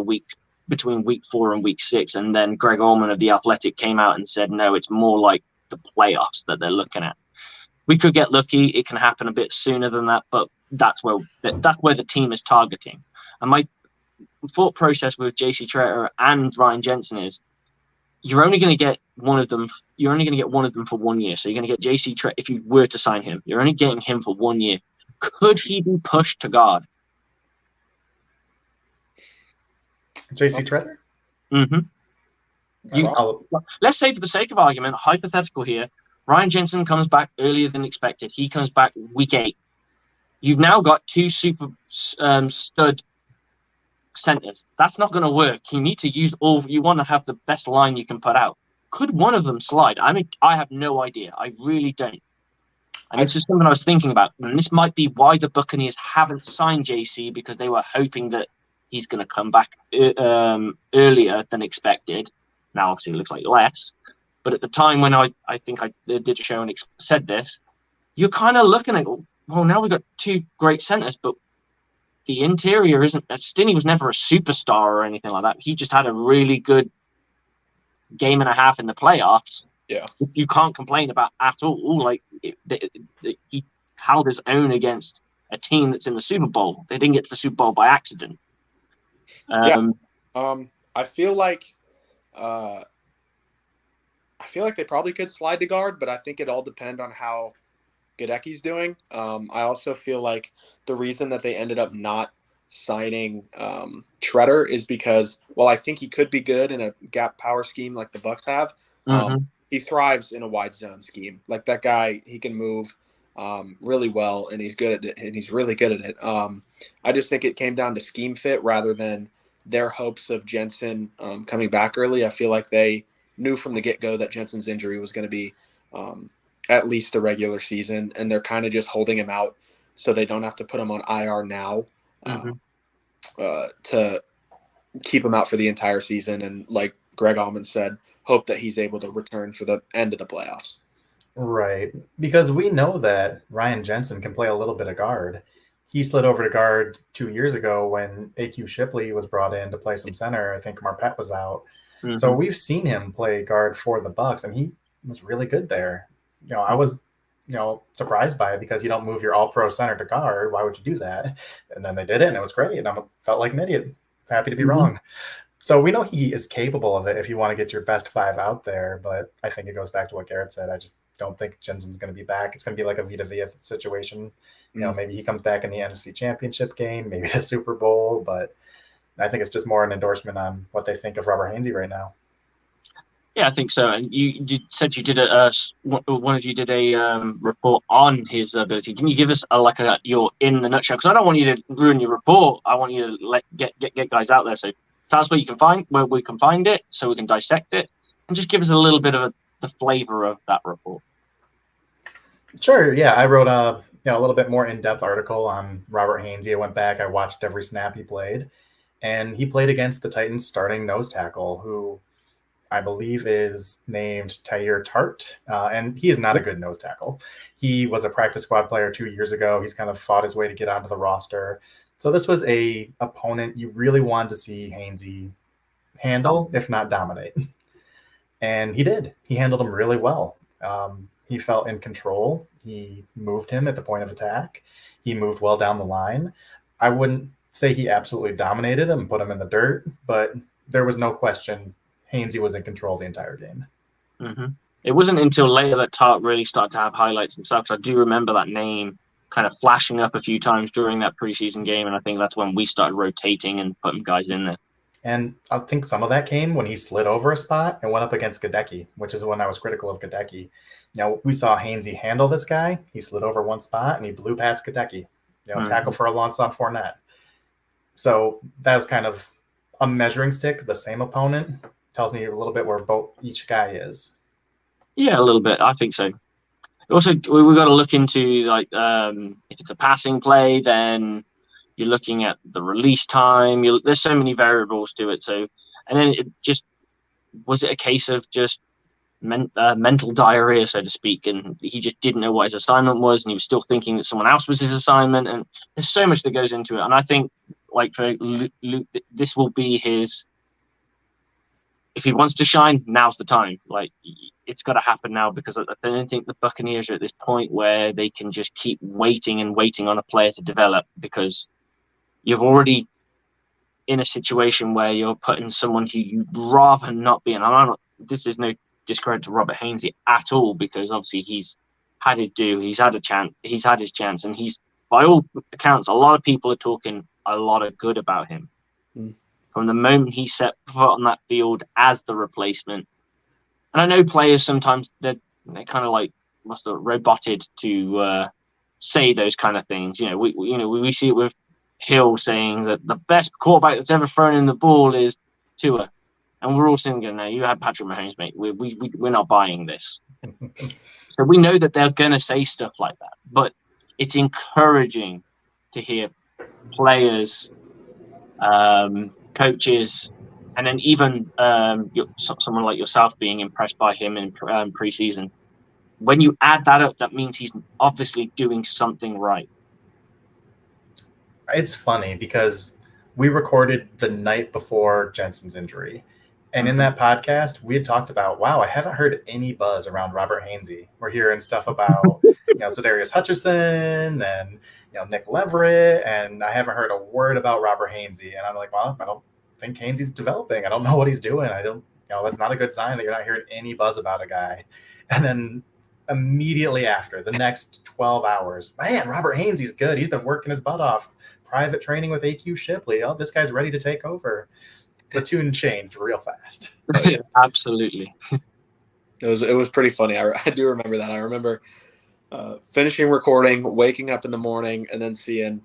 between week 4 and week 6, and then Greg Allman of The Athletic came out and said, no, it's more like the playoffs that they're looking at. We could get lucky. It can happen a bit sooner than that, but that's where the team is targeting. And my thought process with JC Tretter and Ryan Jensen is you're only going to get one of them. You're only going to get one of them for 1 year. So you're going to get JC Tretter if you were to sign him. You're only getting him for 1 year. Could he be pushed to guard? JC Tretter? Let's say for the sake of argument, hypothetical here, Ryan Jensen comes back earlier than expected. He comes back week 8. You've now got 2 super stud centers. That's not going to work. You need to use all. You want to have the best line you can put out. Could one of them slide? I mean, I have no idea. I really don't. And it's just something I was thinking about. And this might be why the Buccaneers haven't signed JC, because they were hoping that he's going to come back earlier than expected. Now, obviously, it looks like less. But at the time when I think I did a show and said this, you're kind of looking at, well, now we've got 2 great centers, but the interior isn't. Stinney was never a superstar or anything like that. He just had a really good game and a half in the playoffs. Yeah, you can't complain about at all. Like he held his own against a team that's in the Super Bowl. They didn't get to the Super Bowl by accident. I feel like they probably could slide to guard, but I think it all depends on how Gadecki's doing. I also feel like the reason that they ended up not signing Tretter is because, well, I think he could be good in a gap power scheme like the Bucs have. He thrives in a wide zone scheme. Like that guy, he can move really well, and he's good at it, and he's really good at it. I just think it came down to scheme fit rather than their hopes of Jensen coming back early. I feel like they knew from the get-go that Jensen's injury was going to be at least the regular season, and they're kind of just holding him out so they don't have to put him on IR now to keep him out for the entire season. And like Greg Allman said, hope that he's able to return for the end of the playoffs. Right, because we know that Ryan Jensen can play a little bit of guard. He slid over to guard 2 years ago when A.Q. Shipley was brought in to play some center. I think Marpet was out. So we've seen him play guard for the Bucs, and he was really good there. You know, I was, surprised by it because you don't move your all-pro center to guard. Why would you do that? And then they did it, and it was great. And I felt like an idiot. Happy to be wrong. So we know he is capable of it if you want to get your best 5 out there. But I think it goes back to what Garrett said. I just don't think Jensen's going to be back. It's going to be like a Vita Vea situation. Maybe he comes back in the NFC Championship game, maybe the Super Bowl. But I think it's just more an endorsement on what they think of Robert Hainsey right now. Yeah, I think so. And you said you did one of you did a report on his ability. Can you give us your in the nutshell? Because I don't want you to ruin your report. I want you to get guys out there. So tell us where we can find it, so we can dissect it, and just give us a little bit of the flavor of that report. Sure. Yeah, I wrote a little bit more in-depth article on Robert Hainsey. I went back, I watched every snap he played, and he played against the Titans starting nose tackle, who I believe is named Tyir Tart, and he is not a good nose tackle. He was a practice squad player 2 years ago. He's kind of fought his way to get onto the roster. So this was a opponent you really wanted to see Hainsey handle, if not dominate. And he did. He handled him really well. He felt in control. He moved him at the point of attack. He moved well down the line. I wouldn't say he absolutely dominated him and put him in the dirt, but there was no question Hainsey was in control the entire game. Mm-hmm. It wasn't until later that Tart really started to have highlights himself. I do remember that name kind of flashing up a few times during that preseason game, and I think that's when we started rotating and putting guys in there. And I think some of that came when he slid over a spot and went up against Gadecki, which is when I was critical of Gadecki. We saw Hainsey handle this guy. He slid over one spot and he blew past Gadecki. Tackle for a loss on Fournette. So that was kind of a measuring stick. The same opponent tells me a little bit where each guy is. Yeah, a little bit. I think so. Also, we've got to look into if it's a passing play, then you're looking at the release time. There's so many variables to it. So, and then was it a case of just mental diarrhea, so to speak, and he just didn't know what his assignment was, and he was still thinking that someone else was his assignment. And there's so much that goes into it. And I think, for Luke, this will be his. If he wants to shine, now's the time. It's got to happen now, because I don't think the Buccaneers are at this point where they can just keep waiting on a player to develop, because you've already in a situation where you're putting someone who you'd rather not be in. This is no discredit to Robert Hainsey at all, because obviously he's had his due, he's had his chance, and he's, by all accounts, a lot of people are talking a lot of good about him. From the moment he set foot on that field as the replacement. And I know players sometimes they're kind of must have roboted to say those kind of things. We see it with Hill saying that the best quarterback that's ever thrown in the ball is Tua, and we're all sitting there. You had Patrick Mahomes, mate. We're not buying this. So we know that they're gonna say stuff like that, but it's encouraging to hear players, coaches, and then even someone like yourself being impressed by him in preseason. When you add that up, that means he's obviously doing something right. It's funny because we recorded the night before Jensen's injury. And in that podcast, we had talked about, wow, I haven't heard any buzz around Robert Hainsey. We're hearing stuff about, Zadarius Hutchinson and, Nick Leverett, and I haven't heard a word about Robert Hainsey. And I'm like, well, I don't think Hainsey's developing. I don't know what he's doing. That's not a good sign that you're not hearing any buzz about a guy. And then immediately after, the next 12 hours, man, Robert Hainsey's good. He's been working his butt off. Private training with AQ Shipley. Oh, this guy's ready to take over. The tune changed real fast. Oh, yeah. Absolutely. It was pretty funny. I do remember that. I remember finishing recording, waking up in the morning, and then seeing,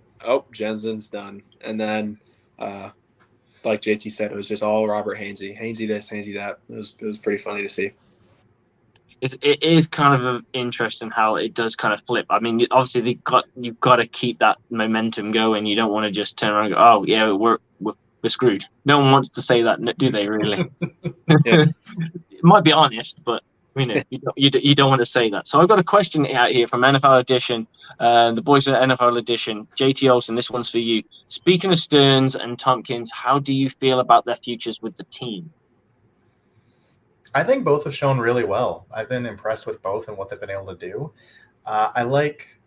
Jensen's done. And then, like JT said, it was just all Robert Hainsey. Hainsey this, Hainsey that. It was pretty funny to see. It is kind of interesting how it does kind of flip. I mean, obviously you've got to keep that momentum going. You don't want to just turn around and go, oh yeah, we're screwed. No one wants to say that, do they? Really? Yeah. It might be honest, but you don't want to say that. So I've got a question out here from NFL Edition, the boys at NFL Edition. JT Olson, this one's for you. Speaking of Stearns and Tompkins, how do you feel about their futures with the team? I think both have shown really well. I've been impressed with both and what they've been able to do. I like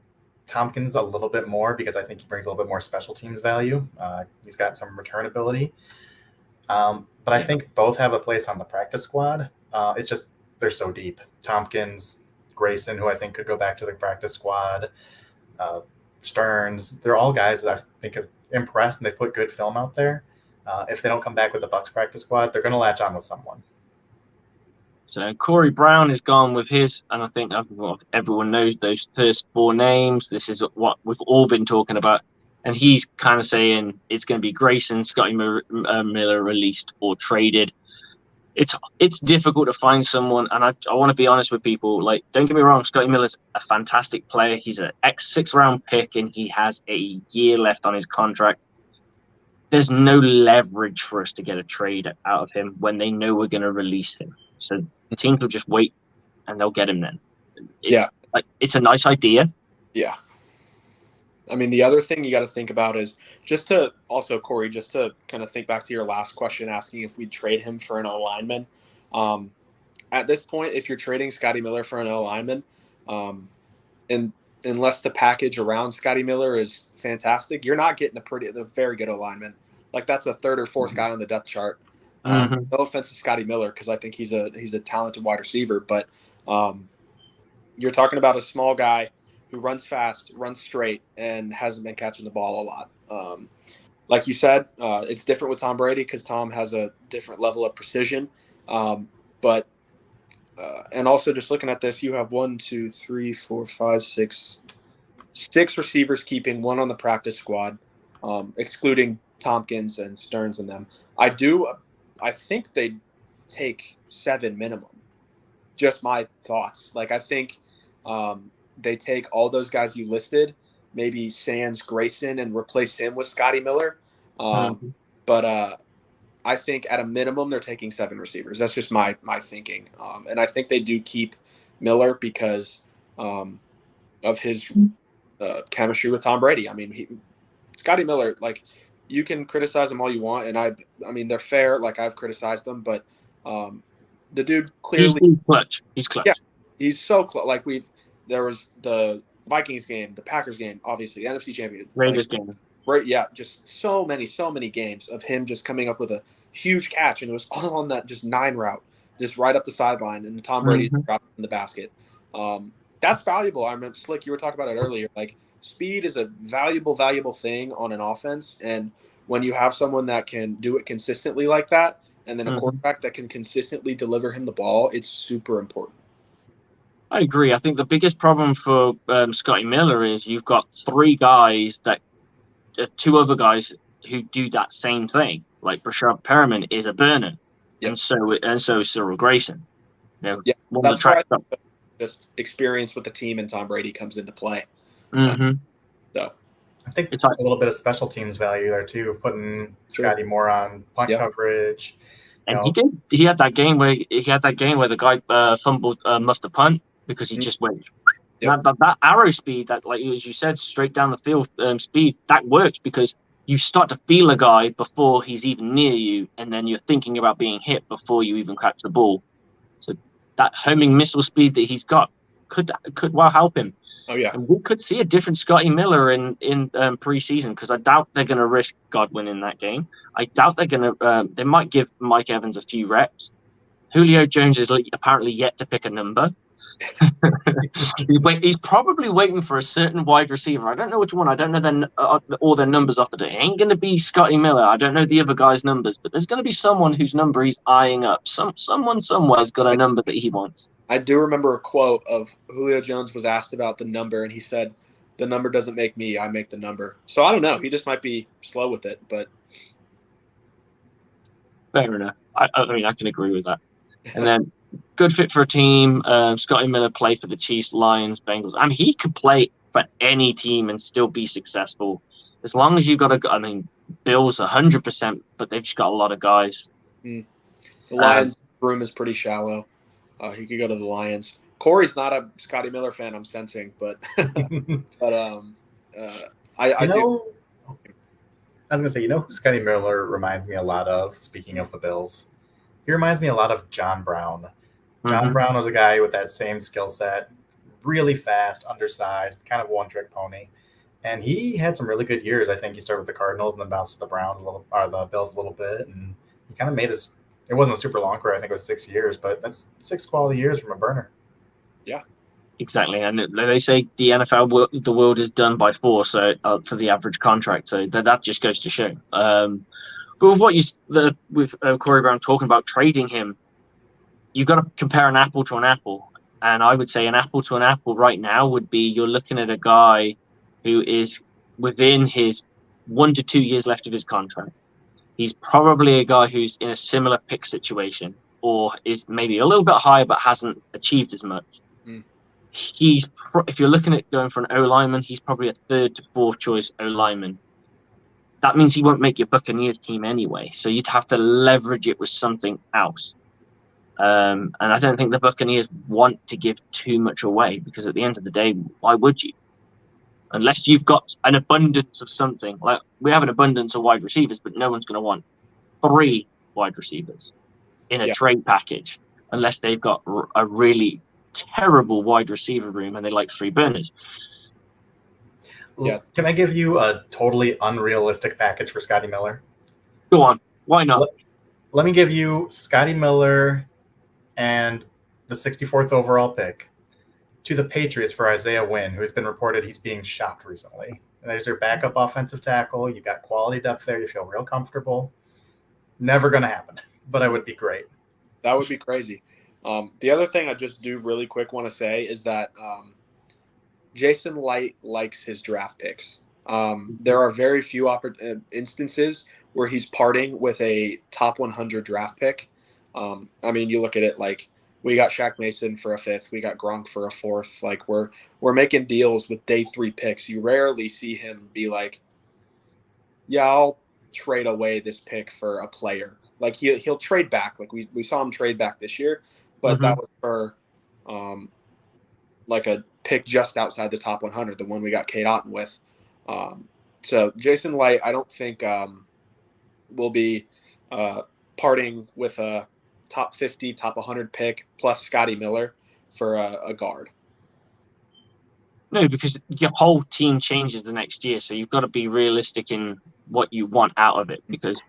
Tompkins a little bit more because I think he brings a little bit more special teams value. He's got some return ability. But I think both have a place on the practice squad. It's just they're so deep. Tompkins, Grayson, who I think could go back to the practice squad, Stearns, they're all guys that I think have impressed and they've put good film out there. If they don't come back with the Bucs practice squad, they're going to latch on with someone. So Corey Brown is gone with his, and I think everyone knows those first four names. This is what we've all been talking about. And he's kind of saying it's going to be Grayson, Scotty Miller released or traded. it's difficult to find someone, and I want to be honest with people. Like, don't get me wrong, Scotty Miller's a fantastic player. He's an ex-6th round pick, and he has a year left on his contract. There's no leverage for us to get a trade out of him when they know we're going to release him. So teams will just wait, and they'll get him then. It's a nice idea. Yeah. I mean, the other thing you got to think about is just to also, Corey, just to kind of think back to your last question, asking if we'd trade him for an O-lineman. At this point, if you're trading Scotty Miller for an O-lineman, and unless the package around Scotty Miller is fantastic, you're not getting a very good O-lineman. Like, that's a 3rd or 4th guy on the depth chart. No offense to Scotty Miller, because I think he's a talented wide receiver, but you're talking about a small guy who runs fast, runs straight, and hasn't been catching the ball a lot. Like you said, it's different with Tom Brady because Tom has a different level of precision. But also just looking at this, you have 6 receivers keeping, 1 on the practice squad, excluding Tompkins and Stearns and them. I think they take 7 minimum. Just my thoughts. Like, I think they take all those guys you listed, maybe sans Grayson, and replace him with Scotty Miller. But I think at a minimum they're taking 7 receivers. That's just my thinking. And I think they do keep Miller because of his chemistry with Tom Brady. I mean, Scotty Miller, like, you can criticize him all you want, and I mean, they're fair. Like, I've criticized them, but the dude clearly he's clutch. He's clutch. Yeah, he's so clutch. Like, there was the Vikings game, the Packers game, obviously, the NFC Championship, Raiders game. Right, yeah, just so many games of him just coming up with a huge catch, and it was all on that just 9 route, just right up the sideline, and Tom Brady dropped in the basket. That's valuable. I mean, Slick, you were talking about it earlier. Like, speed is a valuable thing on an offense, and when you have someone that can do it consistently like that, and then a quarterback that can consistently deliver him the ball, it's super important. I agree. I think the biggest problem for Scotty Miller is you've got 3 guys that 2 other guys who do that same thing. Like, Brashad Perriman is a burner, and so is Cyril Grayson. That's where just experience with the team and Tom Brady comes into play. So I think it's a little bit of special teams value there too, putting Scotty more on punt coverage. And he had that game where the guy fumbled, muffed the punt because he just went. That arrow speed, that, like as you said, straight down the field speed, that works because you start to feel a guy before he's even near you, and then you're thinking about being hit before you even catch the ball. So that homing missile speed that he's got could well help him. Oh yeah, and we could see a different Scotty Miller in preseason, because I doubt they're going to risk Godwin in that game. I doubt they're going to. They might give Mike Evans a few reps. Julio Jones is apparently yet to pick a number. He's probably waiting for a certain wide receiver. I don't know which one. I don't know all their numbers off the day. It ain't going to be Scotty Miller. I don't know the other guy's numbers, but there's going to be someone whose number he's eyeing up. Someone somewhere's got a number that he wants. I do remember a quote of Julio Jones was asked about the number, and he said, "The number doesn't make me, I make the number." So I don't know. He just might be slow with it, but fair enough. I mean, I can agree with that. And then good fit for a team. Scotty Miller played for the Chiefs, Lions, Bengals. I mean, he could play for any team and still be successful, as long as you've got I mean, Bills 100%, but they've just got a lot of guys. The Lions room is pretty shallow. He could go to the Lions. Corey's not a Scotty Miller fan, I'm sensing, but I do. I was gonna say, who Scotty Miller reminds me a lot of. Speaking of the Bills, he reminds me a lot of John Brown. John Brown was a guy with that same skill set, really fast, undersized, kind of one-trick pony, and he had some really good years. I think he started with the Cardinals and then bounced to the the Bills a little bit, and he kind of made his. It wasn't a super long career. I think it was 6 years, but that's 6 quality years from a burner. Yeah, exactly. And they say the NFL, the world is done by 4, so for the average contract. So that just goes to show. But with Corey Brown talking about trading him, you've got to compare an apple to an apple. And I would say an apple to an apple right now would be you're looking at a guy who is within his 1 to 2 years left of his contract. He's probably a guy who's in a similar pick situation. or is maybe a little bit higher but hasn't achieved as much. If you're looking at going for an O lineman, he's probably a 3rd to 4th choice O lineman. That means he won't make your Buccaneers team anyway. So you'd have to leverage it with something else. And I don't think the Buccaneers want to give too much away, because at the end of the day, why would you? Unless you've got an abundance of something. Like, we have an abundance of wide receivers, but no one's going to want 3 wide receivers in a trade package unless they've got a really terrible wide receiver room and they like 3 burners. Yeah. Can I give you a totally unrealistic package for Scotty Miller? Go on. Why not? Let me give you Scotty Miller and the 64th overall pick to the Patriots for Isaiah Wynn, who has been reported he's being shopped recently. And there's your backup offensive tackle. You got quality depth there. You feel real comfortable. Never going to happen, but it would be great. That would be crazy. The other thing I just do really quick want to say is that Jason Light likes his draft picks. There are very few instances where he's parting with a top 100 draft pick. I mean, you look at it like we got Shaq Mason for a 5th, we got Gronk for a 4th. Like we're making deals with day 3 picks. You rarely see him be like, "Yeah, I'll trade away this pick for a player." Like he'll trade back. Like we saw him trade back this year, but that was for like a pick just outside the top 100, the one we got Kate Otten with. So Jason Light, I don't think will be parting with a top 50, top 100 pick plus Scotty Miller for a guard. No, because your whole team changes the next year, so you've got to be realistic in what you want out of it, because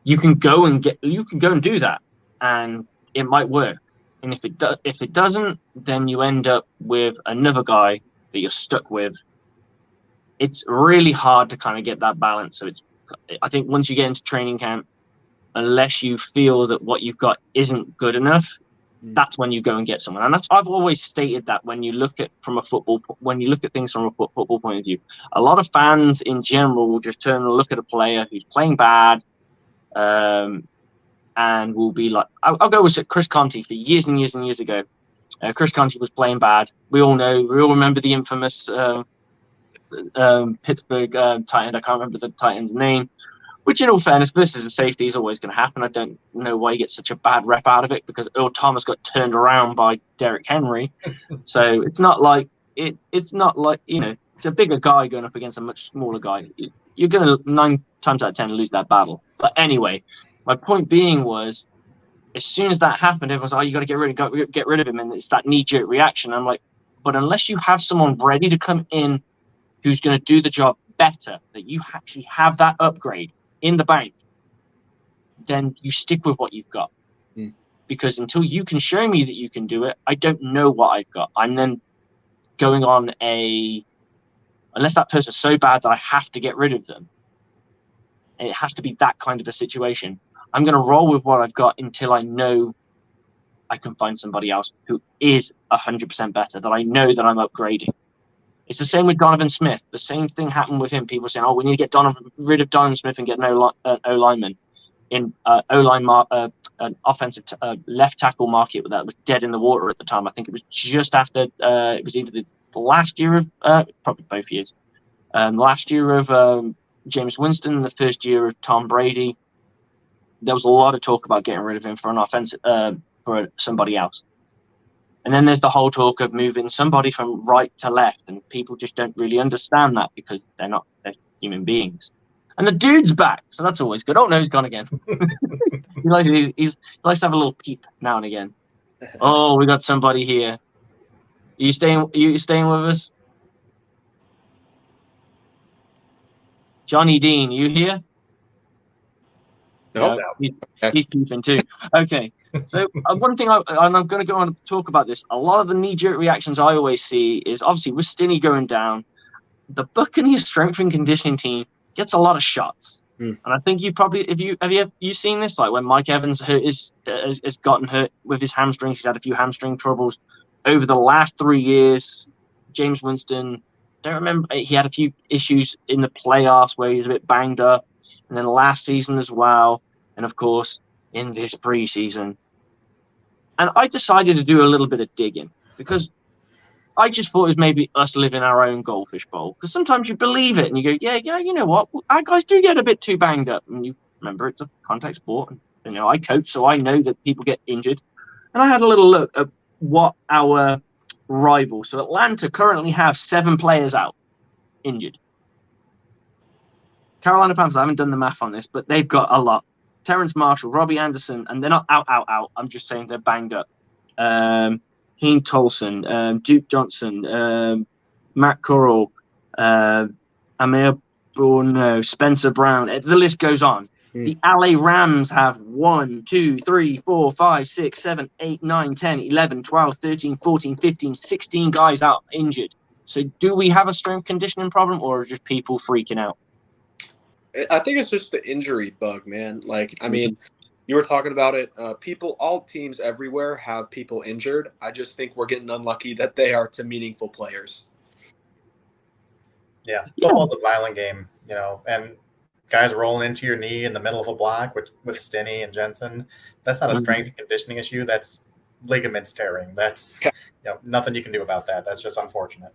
you can go and do that, and it might work. And if it doesn't, then you end up with another guy that you're stuck with. It's really hard to kind of get that balance. So I think once you get into training camp, unless you feel that what you've got isn't good enough, that's when you go and get someone. And I've always stated that when you look at things from a football point of view, a lot of fans in general will just turn and look at a player who's playing bad, and will be like, I'll go with Chris Conte for years and years and years ago. Chris Conte was playing bad. We all remember the infamous Pittsburgh Titan. I can't remember the Titan's name. Which, in all fairness, versus a safety is always going to happen. I don't know why you get such a bad rep out of it, because Earl Thomas got turned around by Derrick Henry. So it's not like it's a bigger guy going up against a much smaller guy. You're going to 9 times out of 10 lose that battle. But anyway, my point being was, as soon as that happened, everyone's like, "Oh, you got to get rid of him," and it's that knee-jerk reaction. I'm like, but unless you have someone ready to come in who's going to do the job better, that you actually have that upgrade in the bank, then you stick with what you've got. Because until you can show me that you can do it, I don't know what I've got. I'm then going on unless that person's so bad that I have to get rid of them, and it has to be that kind of a situation, I'm going to roll with what I've got until I know I can find somebody else who is 100% better, that I know that I'm upgrading. It's the same with Donovan Smith. The same thing happened with him. People saying, "Oh, we need to get rid of Donovan Smith and get an O lineman." In an offensive left tackle market that was dead in the water at the time. I think it was just after it was either the last year of probably both years. Last year of James Winston, the first year of Tom Brady. There was a lot of talk about getting rid of him for an offensive for somebody else. And then there's the whole talk of moving somebody from right to left, and people just don't really understand that because they're human beings. And the dude's back, so that's always good. Oh no, he's gone again. he likes to have a little peep now and again. Oh, we got somebody here. Are you staying with us? Johnny Dean, you here? No, he's peeping too. Okay, so one thing, I'm going to go on and talk about this. A lot of the knee-jerk reactions I always see is, obviously with Stinney going down, the Buccaneers strength and conditioning team gets a lot of shots. And I think you probably, have you seen this? Like when Mike Evans has gotten hurt with his hamstrings, he's had a few hamstring troubles over the last 3 years. James Winston, don't remember, he had a few issues in the playoffs where he was a bit banged up, and then last season as well. And of course, in this preseason, And I decided to do a little bit of digging because I just thought it was maybe us living our own goldfish bowl. Because sometimes you believe it and you go, yeah, you know what? Our guys do get a bit too banged up. And you remember it's a contact sport. And, you know, I coach, so I know that people get injured. And I had a little look at what our rivals. So Atlanta currently have 7 players out injured. Carolina Panthers, I haven't done the math on this, but they've got a lot. Terrence Marshall, Robbie Anderson, and they're not out. I'm just saying they're banged up. Keen Tolson, Duke Johnson, Matt Corral, Amir Bruno, Spencer Brown. The list goes on. The LA Rams have 1, 2, 3, 4, 5, 6, 7, 8, 9, 10, 11, 12, 13, 14, 15, 16 guys out injured. So do we have a strength conditioning problem or are just people freaking out? I think it's just the injury bug, man. Like, I mean, you were talking about it. All teams everywhere have people injured. I just think we're getting unlucky that they are to meaningful players. Yeah, football's a violent game, and guys rolling into your knee in the middle of a block with Stinney and Jensen, that's not a strength and conditioning issue. That's ligaments tearing. That's nothing you can do about that. That's just unfortunate.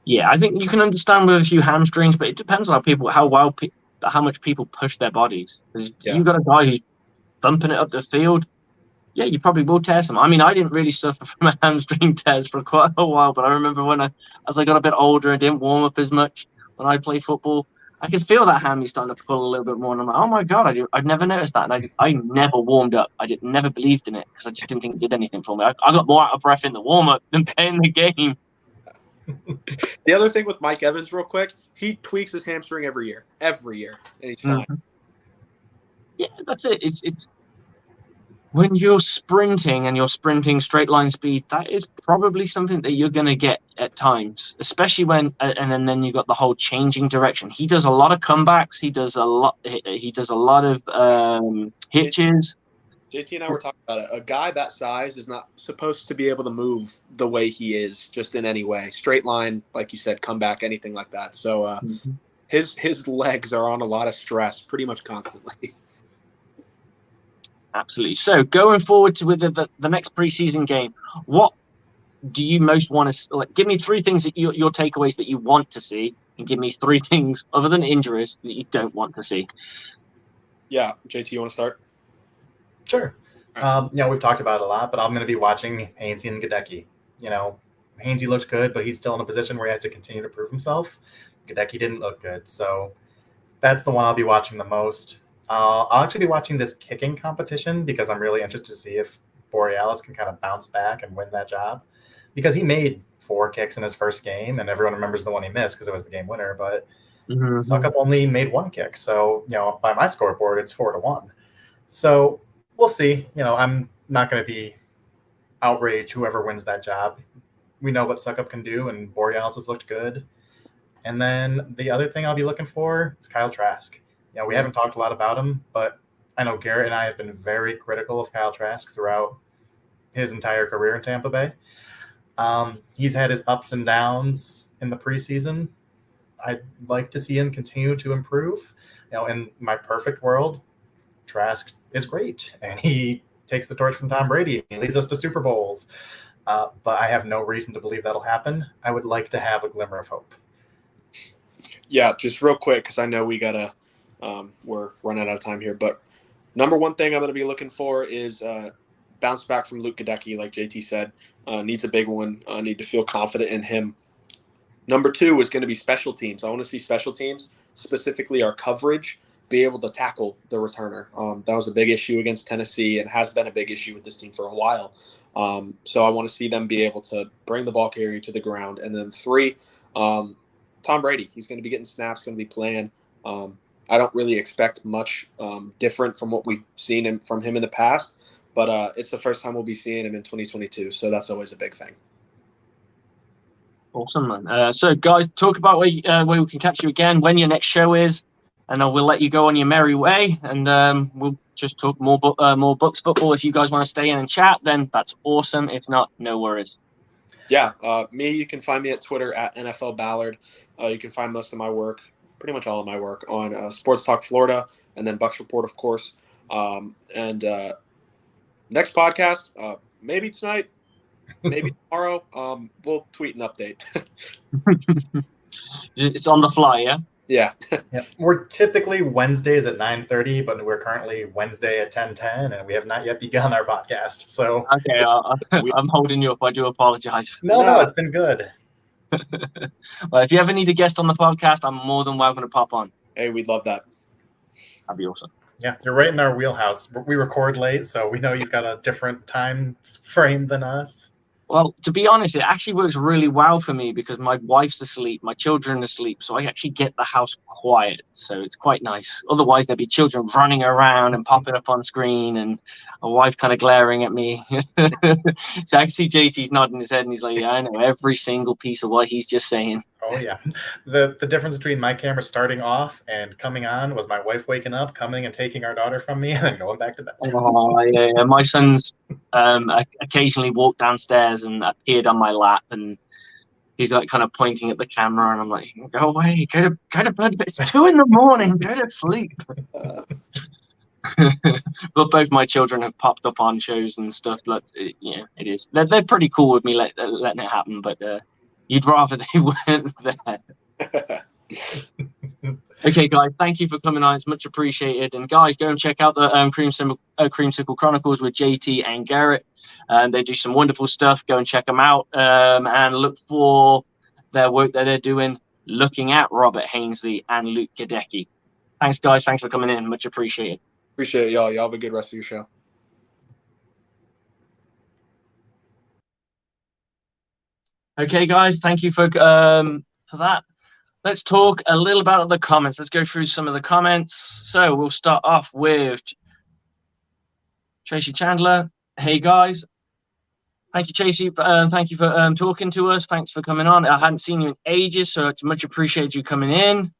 Yeah, I think you can understand with a few hamstrings, but it depends on how much people push their bodies. You've got a guy who's thumping it up the field. Yeah, you probably will tear some. I mean, I didn't really suffer from a hamstring tears for quite a while, but I remember as I got a bit older and didn't warm up as much when I played football, I could feel that hammy starting to pull a little bit more. And I'm like, oh my God, I'd never noticed that. And I never warmed up. I never believed in it because I just didn't think it did anything for me. I got more out of breath in the warm up than playing the game. The other thing with Mike Evans, real quick, he tweaks his hamstring every year, and he's fine. Yeah, that's it. It's when you're sprinting and you're sprinting straight line speed, that is probably something that you're going to get at times, especially when and then you got the whole changing direction. He does a lot of comebacks. He does a lot of hitches. JT and I were talking about it. A guy that size is not supposed to be able to move the way he is, just in any way. Straight line, like you said, comeback, anything like that. So his legs are on a lot of stress pretty much constantly. Absolutely. So going forward with the next preseason game, what do you most want to give me 3 things that your takeaways that you want to see, and give me 3 things other than injuries that you don't want to see. Yeah, JT, you want to start? Sure. We've talked about it a lot, but I'm going to be watching Hainsey and Gadecki. Hainsey looked good, but he's still in a position where he has to continue to prove himself. Gadecki didn't look good, so that's the one I'll be watching the most. I'll actually be watching this kicking competition because I'm really interested to see if Borealis can kind of bounce back and win that job, because he made 4 kicks in his first game, and everyone remembers the one he missed because it was the game winner, but Suckup only made 1 kick. So, by my scoreboard, it's 4-1. So we'll see. I'm not going to be outraged whoever wins that job. We know what Suckup can do, and Borealis has looked good. And then the other thing I'll be looking for is Kyle Trask. We haven't talked a lot about him, but I know Garrett and I have been very critical of Kyle Trask throughout his entire career in Tampa Bay. He's had his ups and downs in the preseason. I'd like to see him continue to improve. In my perfect world, Trask is great, and he takes the torch from Tom Brady. He leads us to Super Bowls. But I have no reason to believe that'll happen. I would like to have a glimmer of hope. Yeah, just real quick, because I know we got to we're running out of time here. But number 1 thing I'm going to be looking for is bounce back from Luke Gadecki, like JT said. Needs a big one. Need to feel confident in him. Number 2 is going to be special teams. I want to see special teams, specifically our coverage, be able to tackle the returner. That was a big issue against Tennessee and has been a big issue with this team for a while. So I want to see them be able to bring the ball carrier to the ground. And then 3, Tom Brady. He's going to be getting snaps, going to be playing. I don't really expect much different from what we've seen from him in the past, but it's the first time we'll be seeing him in 2022. So that's always a big thing. Awesome, man. So, guys, talk about where we can catch you again, when your next show is, and we'll let you go on your merry way, and we'll just talk more Bucs football. If you guys want to stay in and chat, then that's awesome. If not, no worries. Yeah, you can find me at Twitter at NFL Ballard. You can find most of my work, pretty much all of my work, on Sports Talk Florida, and then Bucs Report, of course. next podcast, maybe tonight, maybe tomorrow. We'll tweet an update. It's on the fly, yeah. Yeah. Yeah, we're typically Wednesdays at 9:30, but we're currently Wednesday at 10:10, and we have not yet begun our podcast. So Okay, I'm holding you up. I do apologize. no, it's been good. Well, if you ever need a guest on the podcast, I'm more than welcome to pop on. Hey, we'd love that. That'd be awesome. Yeah, you're right in our wheelhouse. We record late, so we know you've got a different time frame than us. Well, to be honest, it actually works really well for me because my wife's asleep, my children are asleep, so I actually get the house quiet. So it's quite nice. Otherwise, there'd be children running around and popping up on screen, and a wife kind of glaring at me. So I see JT's nodding his head, and he's like, "Yeah, I know every single piece of what he's just saying." Oh yeah, the difference between my camera starting off and coming on was my wife waking up, coming and taking our daughter from me, and then going back to bed. Oh yeah, my son's occasionally walked downstairs and appeared on my lap, and he's like kind of pointing at the camera, and I'm like, "Go away, go to bed. It's 2 a.m. Go to sleep." But both my children have popped up on shows and stuff. Like, yeah, it is. They're pretty cool with me letting it happen, but you'd rather they weren't there. Okay, guys, thank you for coming on. It's much appreciated. And guys, go and check out the Creamsicle Chronicles with JT and Garrett. They do some wonderful stuff. Go and check them out and look for their work that they're doing, looking at Robert Hainsley and Luke Gadecki. Thanks, guys. Thanks for coming in. Much appreciated. Appreciate it, y'all. Y'all have a good rest of your show. Okay, guys, thank you for that. Let's talk a little about the comments. Let's go through some of the comments. So we'll start off with Tracy Chandler. Hey, guys. Thank you, Tracy. Thank you for talking to us. Thanks for coming on. I hadn't seen you in ages, so it's much appreciated you coming in.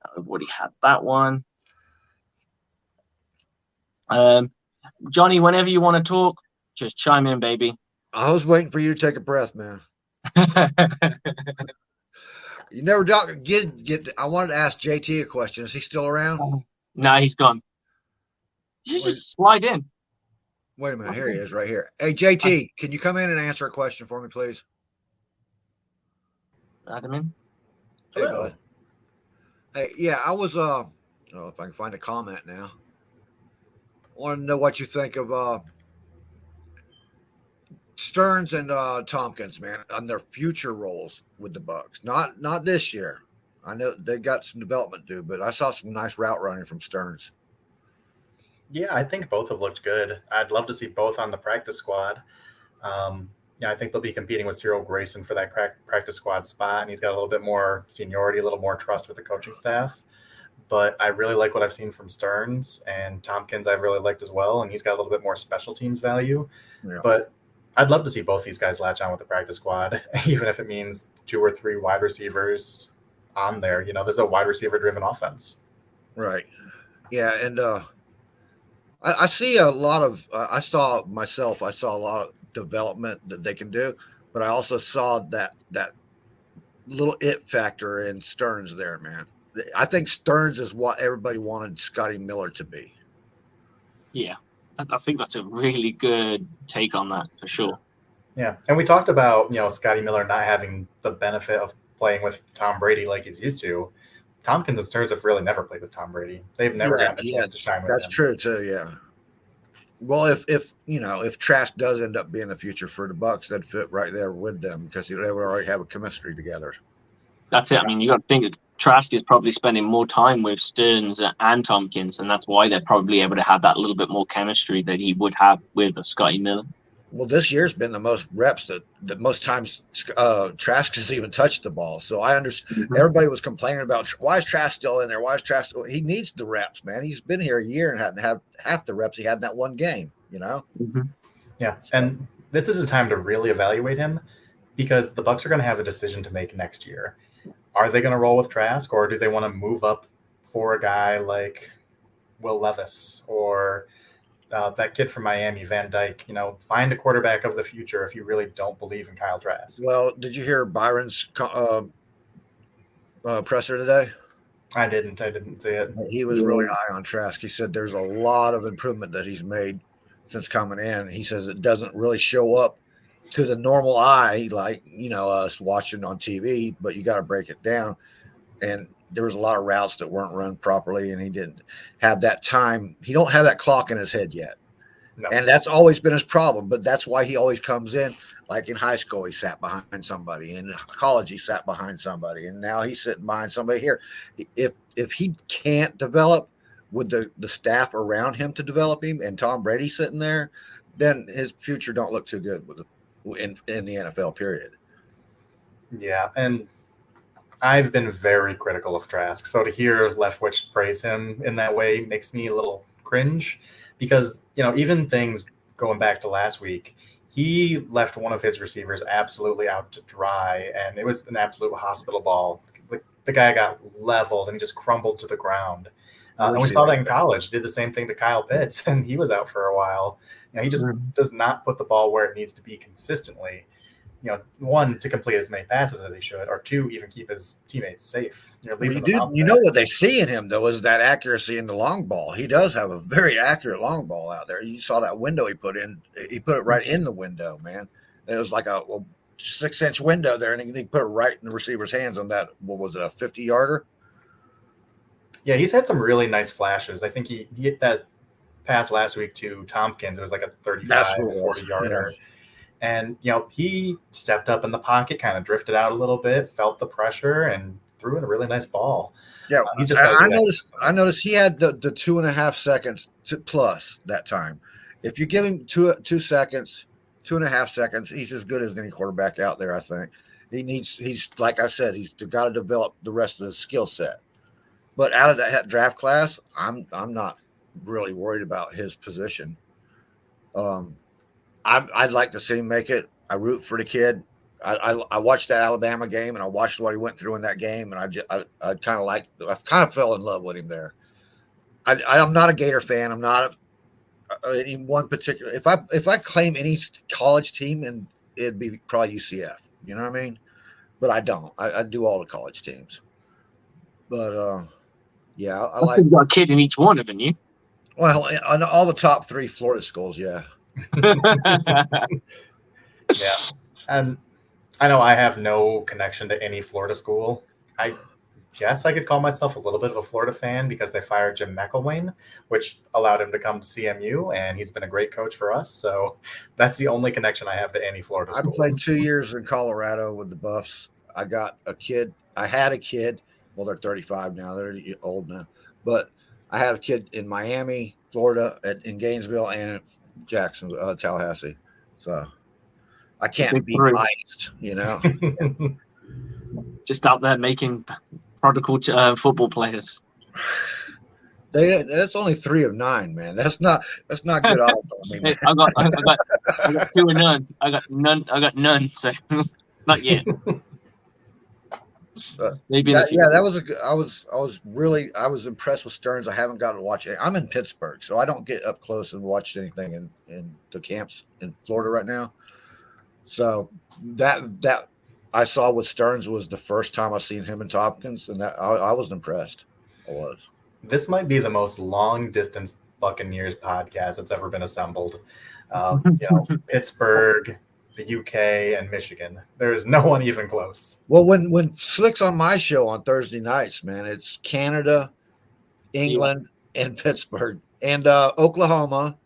I've already had that one. Johnny, whenever you want to talk, just chime in, baby. I was waiting for you to take a breath, man. You never get. I wanted to ask JT a question. Is he still around? No, he's gone. You just slide in. Wait a minute. Here he is, right here. Hey, JT, can you come in and answer a question for me, please? Adam in. Hey, bud. Hey, yeah, I was. I don't know if I can find a comment now. I want to know what you think of Stearns and Tompkins, man, on their future roles with the Bucs. Not this year. I know they got some development to do, but I saw some nice route running from Stearns. Yeah, I think both have looked good. I'd love to see both on the practice squad. Yeah, I think they'll be competing with Cyril Grayson for that practice squad spot, and he's got a little bit more seniority, a little more trust with the coaching staff. But I really like what I've seen from Stearns, and Tompkins I've really liked as well, and he's got a little bit more special teams value. Yeah. But I'd love to see both these guys latch on with the practice squad, even if it means 2 or 3 wide receivers on there. You know, there's a wide receiver-driven offense. Right. Yeah, and I see a lot of I saw a lot of development that they can do, but I also saw that little it factor in Stearns there, man. I think Stearns is what everybody wanted Scotty Miller to be. Yeah, I think that's a really good take on that for sure. Yeah, and we talked about, Scotty Miller not having the benefit of playing with Tom Brady like he's used to. Tompkins and Stearns have really never played with Tom Brady. They've never gotten a chance to shine with him. That's true too. Yeah. Well, if Trask does end up being the future for the Bucs, that'd fit right there with them because they would already have a chemistry together. That's it. I mean, you got to think that Trask is probably spending more time with Stearns and Tompkins, and that's why they're probably able to have that little bit more chemistry that he would have with Scotty Miller. Well, this year's been the most reps that most times Trask has even touched the ball. So I understand everybody was complaining about why is Trask still in there? Why is Trask? He needs the reps, man. He's been here a year and hadn't had half the reps he had in that one game, Yeah, and this is a time to really evaluate him because the Bucs are going to have a decision to make next year. Are they going to roll with Trask, or do they want to move up for a guy like Will Levis or that kid from Miami, Van Dyke? Find a quarterback of the future if you really don't believe in Kyle Trask. Well, did you hear Byron's presser today? I didn't see it. He was really high on Trask. He said there's a lot of improvement that he's made since coming in. He says it doesn't really show up to the normal eye like, us watching on TV, but you got to break it down. And there was a lot of routes that weren't run properly, and he didn't have that time. He don't have that clock in his head yet. No. And that's always been his problem, but that's why he always comes in. Like in high school, he sat behind somebody. In college, he sat behind somebody. And now he's sitting behind somebody here. If he can't develop with the staff around him to develop him, and Tom Brady sitting there, then his future don't look too good in the NFL, period. Yeah, and I've been very critical of Trask. So to hear Leftwich praise him in that way makes me a little cringe because, even things going back to last week, he left one of his receivers absolutely out to dry, and it was an absolute hospital ball. The guy got leveled and he just crumbled to the ground. And we saw that in college. Did the same thing to Kyle Pitts, and he was out for a while. He just does not put the ball where it needs to be consistently. One, to complete as many passes as he should, or two, even keep his teammates safe. What they see in him, though, is that accuracy in the long ball. He does have a very accurate long ball out there. You saw that window he put in. He put it right in the window, man. It was like a 6-inch window there, and he put it right in the receiver's hands on that, what was it, a 50-yarder? Yeah, he's had some really nice flashes. I think he hit that pass last week to Tompkins. It was like a 35, 40-yarder. Yeah. And, he stepped up in the pocket, kind of drifted out a little bit, felt the pressure, and threw in a really nice ball. Yeah, I noticed he had the 2.5 seconds plus that time. If you give him 2 seconds, 2.5 seconds, he's as good as any quarterback out there, I think. He's like I said, he's got to develop the rest of the skill set. But out of that draft class, I'm not really worried about his position. I'd like to see him make it. I root for the kid. I watched that Alabama game, and I watched what he went through in that game, and I kind of fell in love with him there. I'm not a Gator fan. I'm not in one particular. If I claim any college team, and it'd be probably UCF. You know what I mean? But I don't. I do all the college teams. But yeah, I like. You've got a kid in each one, haven't you? Well, on all the top 3 Florida schools, yeah. Yeah, and I know I have no connection to any Florida school. I guess I could call myself a little bit of a Florida fan because they fired Jim McElwain, which allowed him to come to CMU, and he's been a great coach for us. So that's the only connection I have to any Florida school. I played 2 years in Colorado with the Buffs. I had a kid. Well, they're 35 now. They're old now. But I had a kid in Miami, Florida, in Gainesville, and Jackson, Tallahassee. So I can't be biased, Just out there making prodigal football players. That's only 3 of 9, man. That's not good odds on me. I got 2 and none. I got none. So not yet. Maybe. I was impressed with Stearns. I haven't got to watch it. I'm in Pittsburgh, so I don't get up close and watch anything in the camps in Florida right now. So that I saw with Stearns was the first time I've seen him and Tompkins, and that I was impressed. I was. This might be the most long distance Buccaneers podcast that's ever been assembled. Pittsburgh, the UK, and Michigan. There's no one even close. Well, when Slick's on my show on Thursday nights, man, it's Canada, England, and Pittsburgh, and Oklahoma,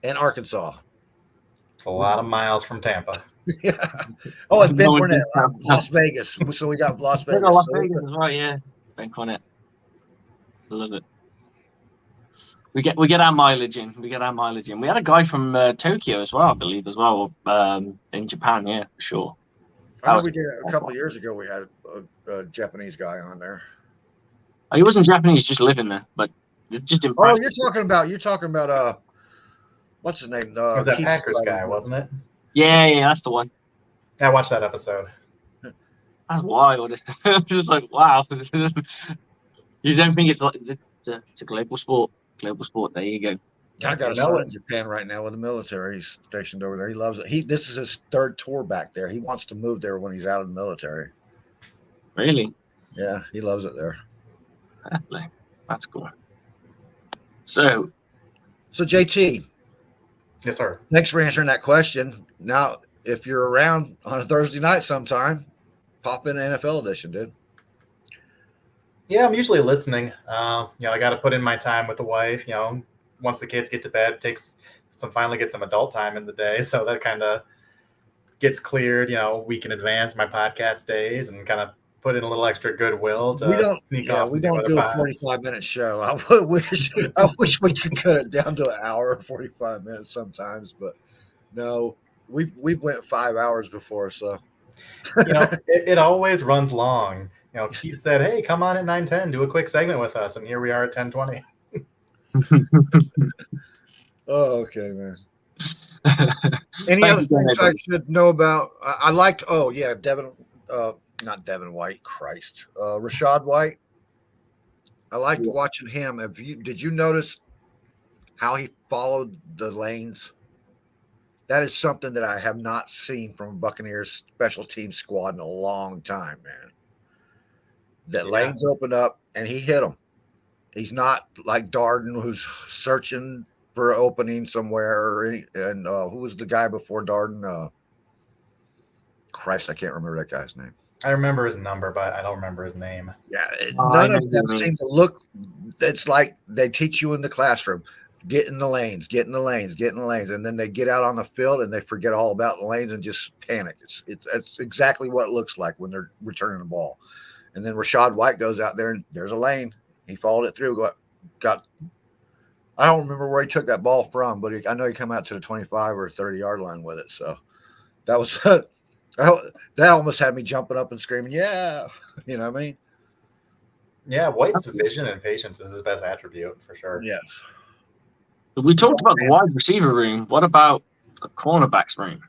and Arkansas. It's a lot of miles from Tampa. Yeah. Oh, and Ben Cornett, Las Vegas. So we got Las Vegas. Las Vegas is right, yeah. Ben Cornett. I love it. We get our mileage in. We had a guy from Tokyo as well, I believe, in Japan, yeah, for sure. I know we did a couple of years ago. We had a Japanese guy on there. Oh, he wasn't Japanese, just living there, but just impressive. Oh, you're talking about what's his name? It was that Packers guy, wasn't it? Yeah, that's the one. I watched that episode. That's wild. I'm just like, wow. You don't think it's a global sport? Global sport. There you go. I got a son in Japan right now with the military. He's stationed over there. He loves it. This is his 3rd tour back there. He wants to move there when he's out of the military. Really? Yeah, he loves it there. That's cool. So JT, Yes, sir. Thanks for answering that question. Now, if you're around on a Thursday night sometime, pop in NFL edition, dude. Yeah, I'm usually listening. I got to put in my time with the wife. Once the kids get to bed, it takes finally get some adult time in the day. So that kind of gets cleared, a week in advance, my podcast days, and kind of put in a little extra goodwill to sneak off. We don't do a 45-minute show. I wish we could cut it down to an hour or 45 minutes sometimes, but no, we've went 5 hours before, so it always runs long. Keith said, "Hey, come on at 9:10, do a quick segment with us," and here we are at 10:20. Oh, okay, man. Any other things I should know about? I liked. Oh yeah, not Devin White. Christ, Rashad White. I liked watching him. Did you notice how he followed the lanes? That is something that I have not seen from a Buccaneers special team squad in a long time, man. That lanes opened up and he hit them. He's not like Darden, who's searching for an opening somewhere. And who was the guy before Darden? Christ, I can't remember that guy's name. I remember his number, but I don't remember his name. Yeah, none of them seem to look. It's like they teach you in the classroom. Get in the lanes, and then they get out on the field and they forget all about the lanes and just panic. It's exactly what it looks like when they're returning the ball. And then Rashad White goes out there and there's a lane. He followed it through. Got. I don't remember where he took that ball from, but I know he come out to the 25 or 30-yard line with it. So that was that almost had me jumping up and screaming, "Yeah!" You know what I mean? Yeah, White's vision and patience is his best attribute for sure. Yes. We talked about the wide receiver room. What about the cornerbacks room?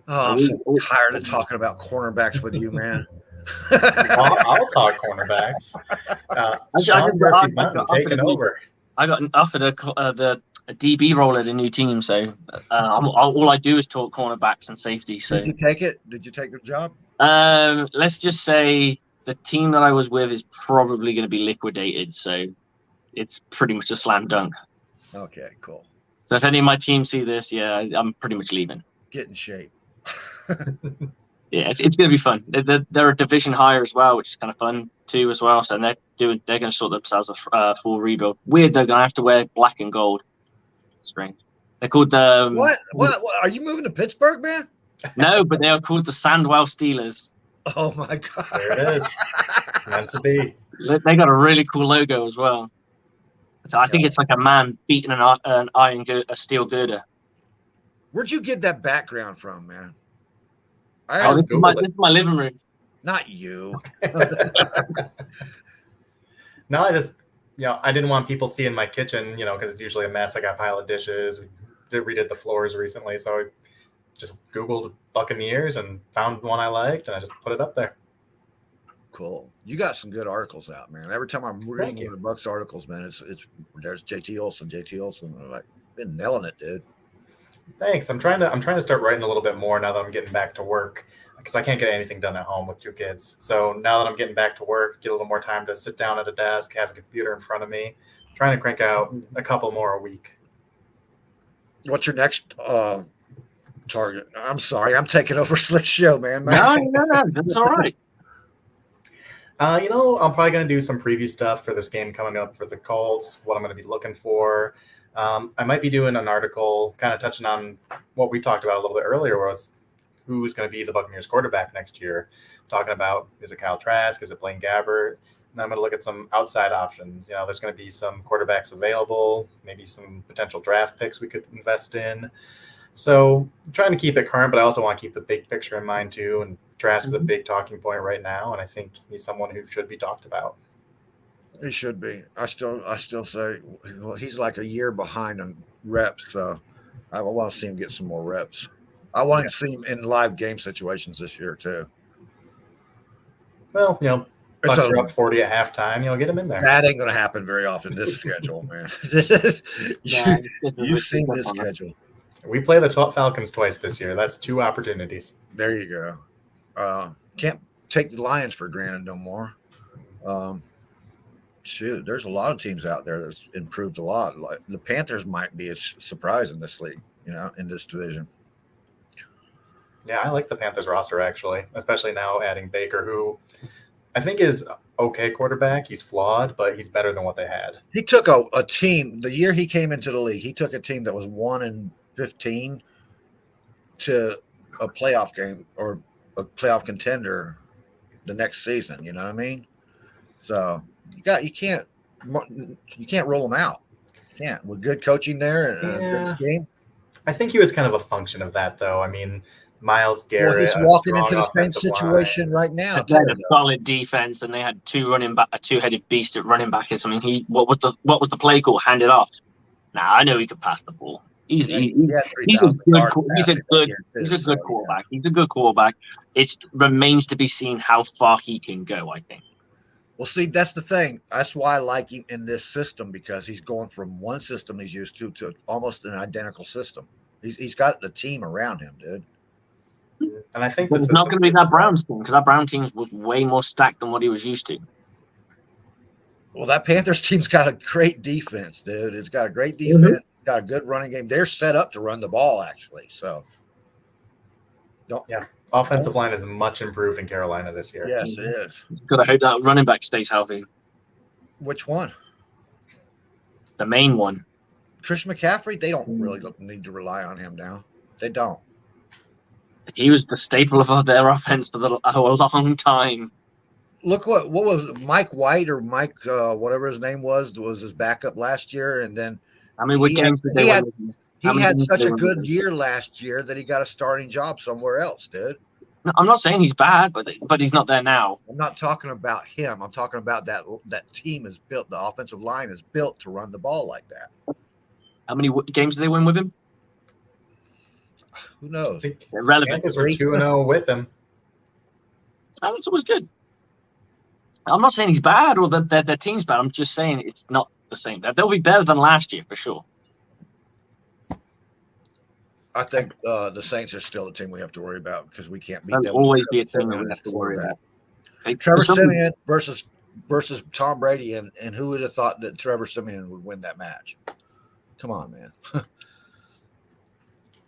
Oh, I'm so tired of talking about cornerbacks with you, man. I'll talk cornerbacks. Sean Murphy taking over. I got offered a DB role at a new team, so all I do is talk cornerbacks and safety. So did you take it? Did you take the job? Let's just say the team that I was with is probably going to be liquidated, so it's pretty much a slam dunk. Okay, cool. So if any of my teams see this, I'm pretty much leaving. Get in shape. Yeah, it's going to be fun. They're a division hire as well, which is kind of fun too as well. So they're going to sort themselves a full rebuild. Weird, they're going to have to wear black and gold. Strange. They're called the What? Are you moving to Pittsburgh, man? No, but they are called the Sandwell Steelers. Oh my god! There it is. Meant to be. They got a really cool logo as well. So I think it's like a man beating a steel girder. Where'd you get that background from, man? This is my living room. Not you. No, I just, I didn't want people seeing my kitchen, because it's usually a mess. I got a pile of dishes. We redid the floors recently, so I just Googled Buccaneers and found one I liked, and I just put it up there. Cool. You got some good articles out, man. Every time I'm reading one of the Bucs articles, man, it's there's JT Olson. I'm like, been nailing it, dude. Thanks. I'm trying to start writing a little bit more now that I'm getting back to work, because I can't get anything done at home with 2 kids. So now that I'm getting back to work, get a little more time to sit down at a desk, have a computer in front of me, I'm trying to crank out a couple more a week. What's your next target? I'm sorry, I'm taking over Slick's show, man. No, that's all right. I'm probably going to do some preview stuff for this game coming up for the Colts, what I'm going to be looking for. I might be doing an article kind of touching on what we talked about a little bit earlier, was who's going to be the Buccaneers quarterback next year. Talking about, is it Kyle Trask? Is it Blaine Gabbert? And I'm going to look at some outside options. There's going to be some quarterbacks available, maybe some potential draft picks we could invest in. So I'm trying to keep it current, but I also want to keep the big picture in mind too. And Trask is a big talking point right now, and I think he's someone who should be talked about. He should be. I still say, well, he's like a year behind on reps. So I want to see him get some more reps. I want to see him in live game situations this year too. Well, Bucs are up 40 at halftime. Get him in there. That ain't going to happen very often. This schedule, man. You've seen this schedule. We play the Falcons twice this year. That's 2 opportunities. There you go. Can't take the Lions for granted no more. shoot, there's a lot of teams out there that's improved a lot. Like the Panthers might be a surprise in this league, in this division. Yeah, I like the Panthers roster, actually, especially now adding Baker, who I think is okay quarterback. He's flawed, but he's better than what they had. He took a team, the year he came into the league, he took a team that was 1-15 to a playoff game or a playoff contender the next season. You know what I mean? So you can't rule them out. You can't. With good coaching there and a good scheme. I think he was kind of a function of that, though. I mean, Myles Garrett. Well, he's walking into the same situation right now. They had a solid defense, and they had a two-headed beast at running back or something. What was the play call? Hand it off. Now I know he could pass the ball. He's a good quarterback. He's a good quarterback. It remains to be seen how far he can go, I think. Well, see, that's the thing. That's why I like him in this system, because he's going from one system he's used to almost an identical system. He's got the team around him, dude. And I think it's not going to be that Browns team, because that Brown team was way more stacked than what he was used to. Well, that Panthers team's got a great defense, dude. It's got a great defense. It's got a good running game. They're set up to run the ball, actually. So, offensive line is much improved in Carolina this year. Yes, it is. Got to hope that running back stays healthy. Which one? The main one. Christian McCaffrey. They don't really need to rely on him now. They don't. He was the staple of their offense for a long time. Look what was Mike White or Mike whatever his name was his backup last year, and then he had such a good year last year that he got a starting job somewhere else, dude. No, I'm not saying he's bad, but he's not there now. I'm not talking about him. I'm talking about that team is built. The offensive line is built to run the ball like that. How many games did they win with him? Who knows? Irrelevant. We're 2-0 with him. That's always good. I'm not saying he's bad or that their team's bad. I'm just saying it's not the same. They'll be better than last year for sure. I think the Saints are still a team we have to worry about because we can't beat them. There'll always be a team that we have to worry about. Trevor Siemian versus Tom Brady, and who would have thought that Trevor Siemian would win that match? Come on, man.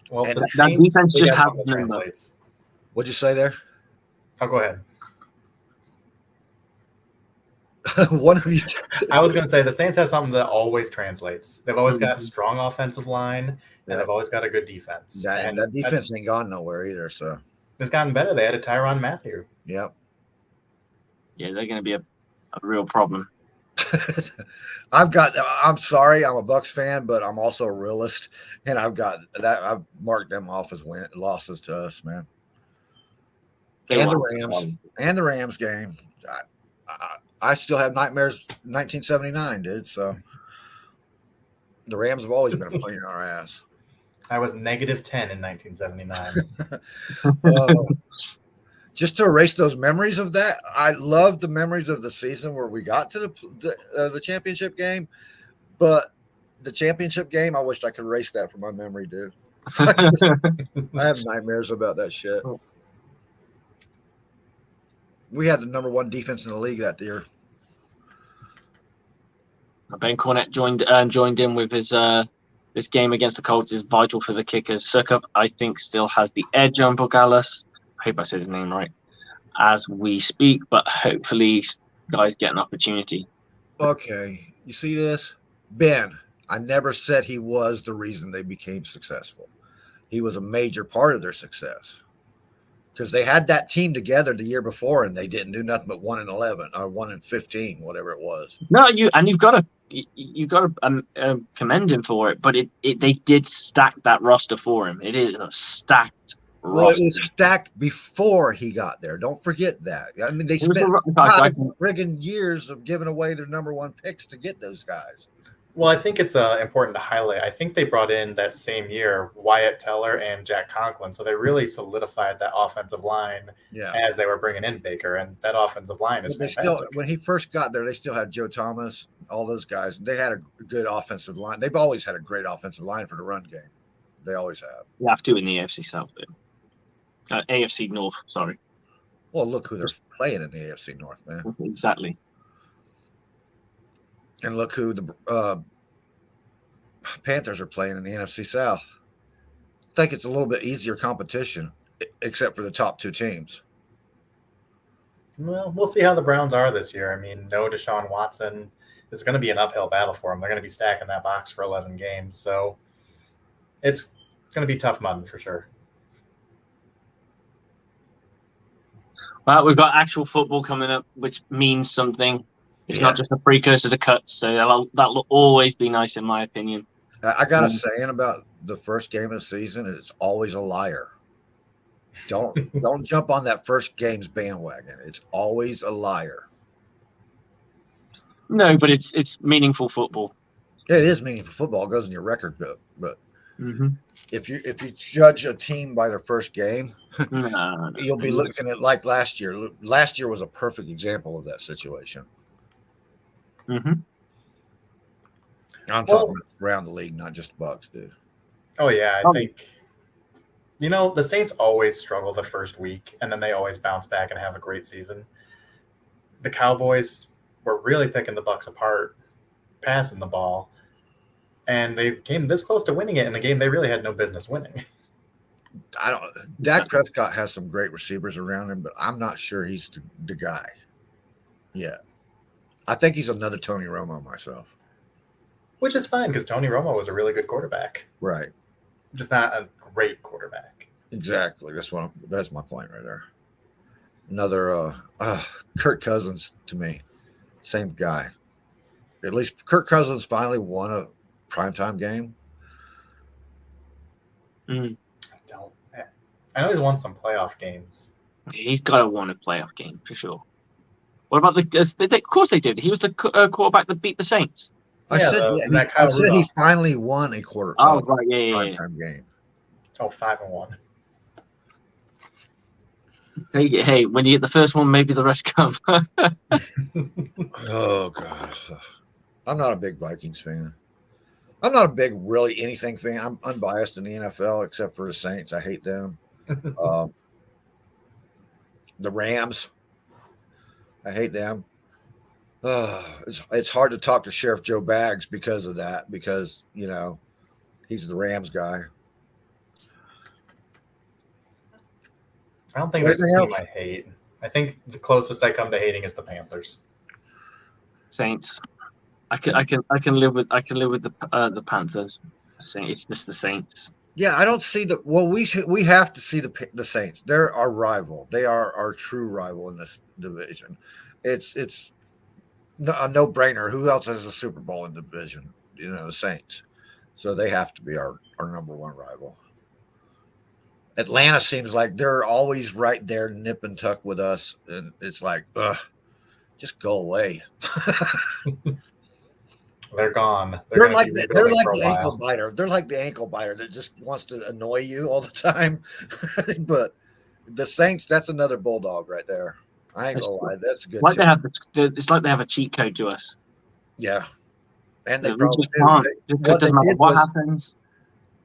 Well, that defense just translates. What'd you say there? Oh, go ahead. One of you. I was going to say the Saints have something that always translates. They've always got a strong offensive line, and they've always got a good defense. That defense ain't gone nowhere either. So it's gotten better. They added Tyrann Mathieu. Yep. Yeah, they're going to be a real problem. I'm sorry, I'm a Bucs fan, but I'm also a realist, and I've marked them off as losses to us, man. And the Rams game. I still have nightmares 1979, dude. So the Rams have always been a pain in our ass. I was -10 in 1979. Just to erase those memories of that, I love the memories of the season where we got to the championship game, but the championship game, I wished I could erase that from my memory, dude. I have nightmares about that shit. We had the number one defense in the league that year. Ben Cornett joined in with his this game against the Colts is vital for the kickers. Suckup, I think, still has the edge on Bogalis. I hope I said his name right as we speak, but hopefully guys get an opportunity. Okay. You see this? Ben, I never said he was the reason they became successful. He was a major part of their success because they had that team together the year before and they didn't do nothing but 1-11 or 1-15, whatever it was. No, you've got to commend him for it, but they did stack that roster for him. It is a stacked roster. Well, it was stacked before he got there. Don't forget that. I mean, they spent friggin' years of giving away their number one picks to get those guys. Well, I think it's important to highlight. I think they brought in that same year Wyatt Teller and Jack Conklin, so they really solidified that offensive line as they were bringing in Baker, and that offensive line is fantastic. When he first got there, they still had Joe Thomas, all those guys. They had a good offensive line. They've always had a great offensive line for the run game. They always have. You have to in the AFC South, though. AFC North, sorry. Well, look who they're playing in the AFC North, man. Exactly. And look who the Panthers are playing in the NFC South. I think it's a little bit easier competition, except for the top two teams. Well, we'll see how the Browns are this year. I mean, no Deshaun Watson. It's going to be an uphill battle for them. They're going to be stacking that box for 11 games. So it's going to be tough mutton for sure. Well, we've got actual football coming up, which means something. It's not just a precursor to cuts, so that'll always be nice in my opinion. I got a saying about the first game of the season, and it's always a liar. Don't jump on that first game's bandwagon. It's always a liar. No, but it's meaningful football. It is meaningful football. It goes in your record book. But if you judge a team by their first game, no. You'll be looking at like last year. Last year was a perfect example of that situation. I'm talking around the league, not just Bucs, dude. Oh yeah, I think the Saints always struggle the first week, and then they always bounce back and have a great season. The Cowboys were really picking the Bucs apart, passing the ball, and they came this close to winning it in a game they really had no business winning. Dak Prescott has some great receivers around him, but I'm not sure he's the guy. Yeah. I think he's another Tony Romo myself. Which is fine because Tony Romo was a really good quarterback. Right. Just not a great quarterback. Exactly. That's my point right there. Another Kirk Cousins to me. Same guy. At least Kirk Cousins finally won a primetime game. I know he's won some playoff games. He's got to win a playoff game for sure. What about of course they did. He was the quarterback that beat the Saints. I said he finally won a quarter. Oh, right, yeah. Game. Oh, 5-1. Hey, when you get the first one, maybe the rest come. Oh God, I'm not a big Vikings fan. I'm not a big really anything fan. I'm unbiased in the NFL except for the Saints. I hate them. The Rams. I hate them. It's hard to talk to Sheriff Joe Baggs because of that, because he's the Rams guy. I don't think there's a team I hate. I think the closest I come to hating is the Panthers. Saints. I can live with the Panthers. It's just the Saints. Yeah, I don't see we have to see the Saints. They're our rival. They are our true rival in this division. It's a no-brainer. Who else has a Super Bowl in the division? The Saints. So they have to be our number one rival. Atlanta seems like they're always right there, nip and tuck with us, and it's like, just go away. They're gone. They're like the ankle biter. They're like the ankle biter that just wants to annoy you all the time. But the Saints, that's another bulldog right there. I ain't gonna lie, that's a good. It's like they have a cheat code to us. Yeah, and they probably what happens.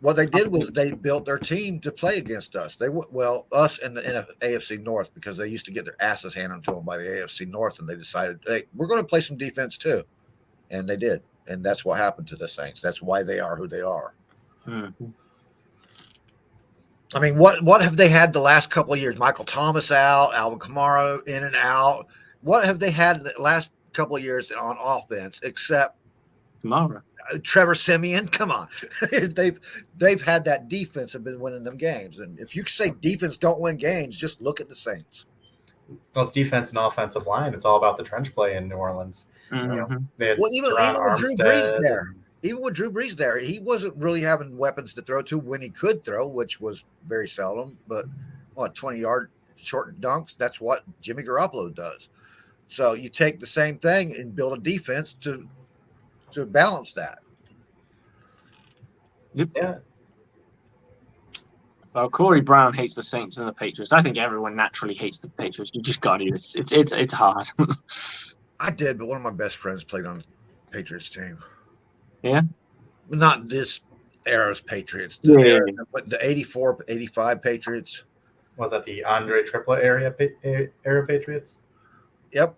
What they did was they built their team to play against us. Us in the AFC North, because they used to get their asses handed to them by the AFC North, and they decided, hey, we're going to play some defense too, and they did, and that's what happened to the Saints. That's why they are who they are. Mm-hmm. I mean, what have they had the last couple of years? Michael Thomas out, Alvin Kamara in and out. What have they had the last couple of years on offense except Kamara? Trevor Siemian? Come on. They've had that defense have been winning them games. And if you say defense don't win games, just look at the Saints. Well, it's defense and offensive line. It's all about the trench play in New Orleans. Mm-hmm. Even with Drew Brees there. Even with Drew Brees there, he wasn't really having weapons to throw to when he could throw, which was very seldom. But 20-yard short dunks, that's what Jimmy Garoppolo does. So you take the same thing and build a defense to balance that. Yep. Yeah. Well, Corey Brown hates the Saints and the Patriots. I think everyone naturally hates the Patriots. You just got to. It's hard. I did, but one of my best friends played on the Patriots team. Yeah? Not this era's Patriots. But the 84, 85 Patriots. Was that the Andre Triplett era Patriots? Yep.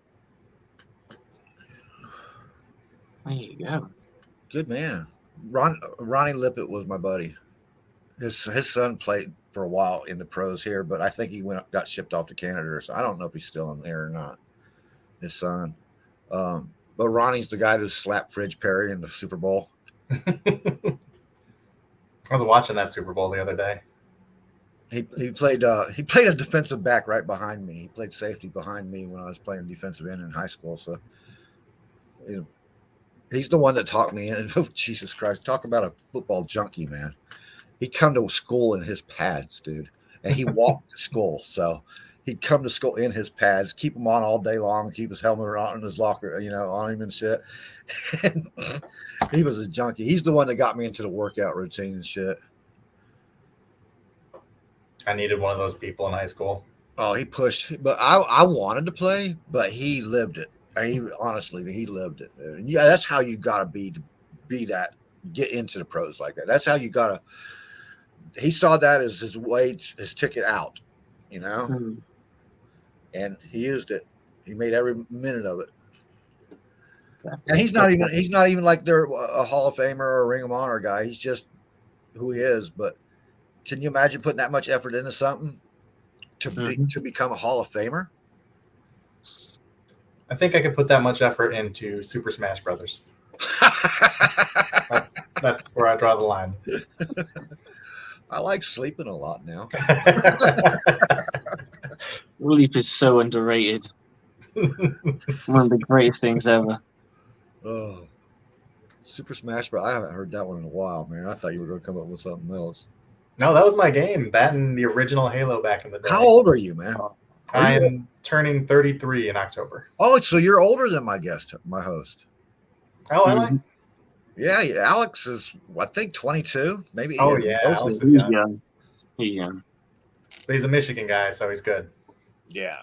There you go. Good man. Ronnie Lippett was my buddy. His son played for a while in the pros here, but I think he got shipped off to Canada. So I don't know if he's still in there or not. His son. But Ronnie's the guy who slapped Fridge Perry in the Super Bowl. I was watching that Super Bowl the other day. He played a defensive back right behind me. He played safety behind me when I was playing defensive end in high school. So, he's the one that talked me in. Oh, Jesus Christ! Talk about a football junkie, man. He'd come to school in his pads, dude, and he walked to school. So he'd come to school in his pads, keep them on all day long, keep his helmet on in his locker, on him and shit. And he was a junkie. He's the one that got me into the workout routine and shit. I needed one of those people in high school. Oh, he pushed, but I wanted to play, but he lived it. He lived it. And yeah, that's how you got to be that, get into the pros like that. That's how you got to. He saw that as his way, his ticket out, Mm-hmm. And he used it. He made every minute of it. And he's not even like they're a Hall of Famer or a Ring of Honor guy. He's just who he is. But can you imagine putting that much effort into something to become a Hall of Famer? I think I could put that much effort into Super Smash Brothers. That's where I draw the line. I like sleeping a lot now. Sleep is so underrated. One of the greatest things ever. Oh, Super Smash Bros. I haven't heard that one in a while, man. I thought you were going to come up with something else. No, that was my game. That and the original Halo back in the day. How old are you, man? I am turning 33 in October. Oh, so you're older than my host. Oh, am I? Yeah, Alex is, I think, 22, maybe. Oh, yeah. He's young. He's young. But he's a Michigan guy, so he's good. Yeah,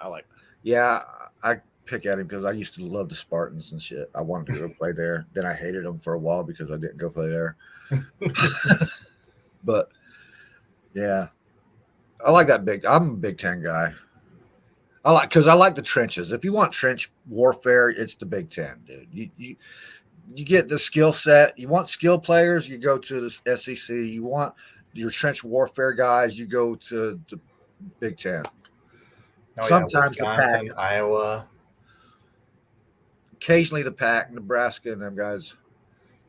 I pick at him because I used to love the Spartans and shit. I wanted to go play there. Then I hated them for a while because I didn't go play there. But, yeah. I like that I'm a Big Ten guy. Because I like the trenches. If you want trench warfare, it's the Big Ten, dude. You get the skill set. You want skill players, you go to the SEC. You want your trench warfare guys, you go to the Big Ten. Oh, Sometimes yeah, Wisconsin, the Pac, Iowa. occasionally the Pac, Nebraska, and them guys.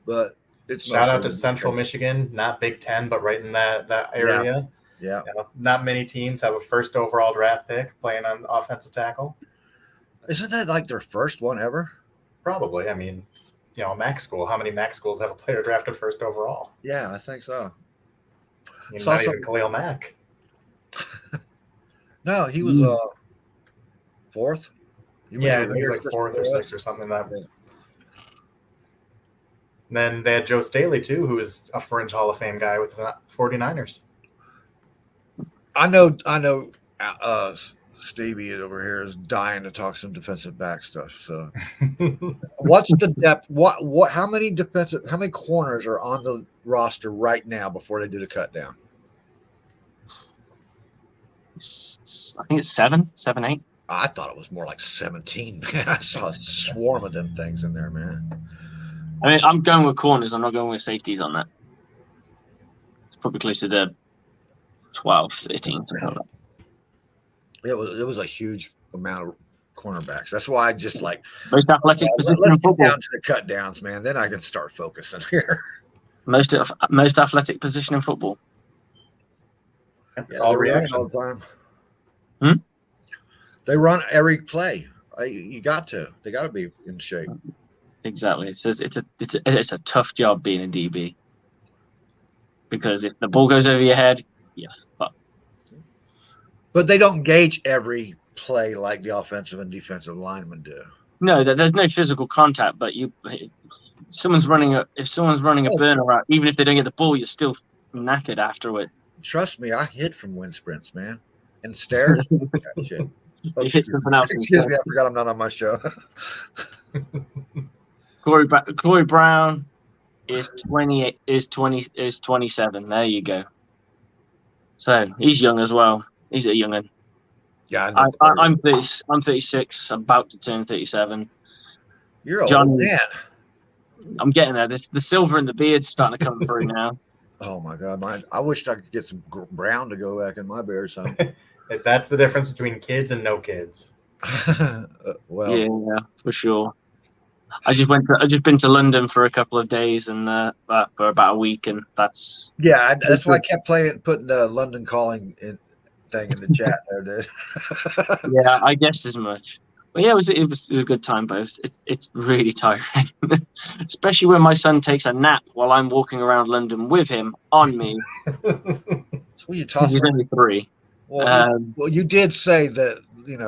But it's shout out to Central Michigan, not Big Ten, but right in that area. Yeah. Not many teams have a first overall draft pick playing on offensive tackle. Isn't that like their first one ever? Probably. I mean, MAC school. How many MAC schools have a player drafted first overall? Yeah, I think so. Not even Khalil Mack. No, he was fourth. He was like fourth or sixth or something like that. Then they had Joe Staley, too, who is a fringe Hall of Fame guy with the 49ers. I know. Stevie over here is dying to talk some defensive back stuff. So, what's the depth? How many corners are on the roster right now before they do the cut down? I think it's 7, 8. I thought it was more like 17. Man, I saw a swarm of them things in there, man. I mean, I'm going with corners. I'm not going with safeties on that. It's probably closer to 12, 13. Something like that. It was a huge amount of cornerbacks. That's why I just like most athletic position let's in football. get down to the cut downs, man. Then I can start focusing here. Most athletic position in football. It's all reaction all the time. They run every play. They got to be in shape. Exactly. It's a tough job being a DB because if the ball goes over your head, But they don't gauge every play like the offensive and defensive linemen do. No, there's no physical contact. But if someone's running a burner route, even if they don't get the ball, you're still knackered afterward. Trust me, I hid from wind sprints, man, and stairs. Shit. You hit something else. Excuse me, I forgot I'm not on my show. Corey Brown is 27. There you go. So he's young as well. He's a young'un. Yeah, I'm 30. I'm 36. I'm about to turn 37. You're old man. I'm getting there. The silver and the beard's starting to come through now. Oh my God, I wish I could get some brown to go back in my beard. Son. That's the difference between kids and no kids. Well, yeah, for sure. I just been to London for a couple of days and for about a week, and that's that's why I kept putting the London Calling thing in the chat there, dude. yeah, I guessed as much. But yeah, it was a good time, but it's really tiring, especially when my son takes a nap while I'm walking around London with him on me. So you toss. He's only 3. Well, you did say that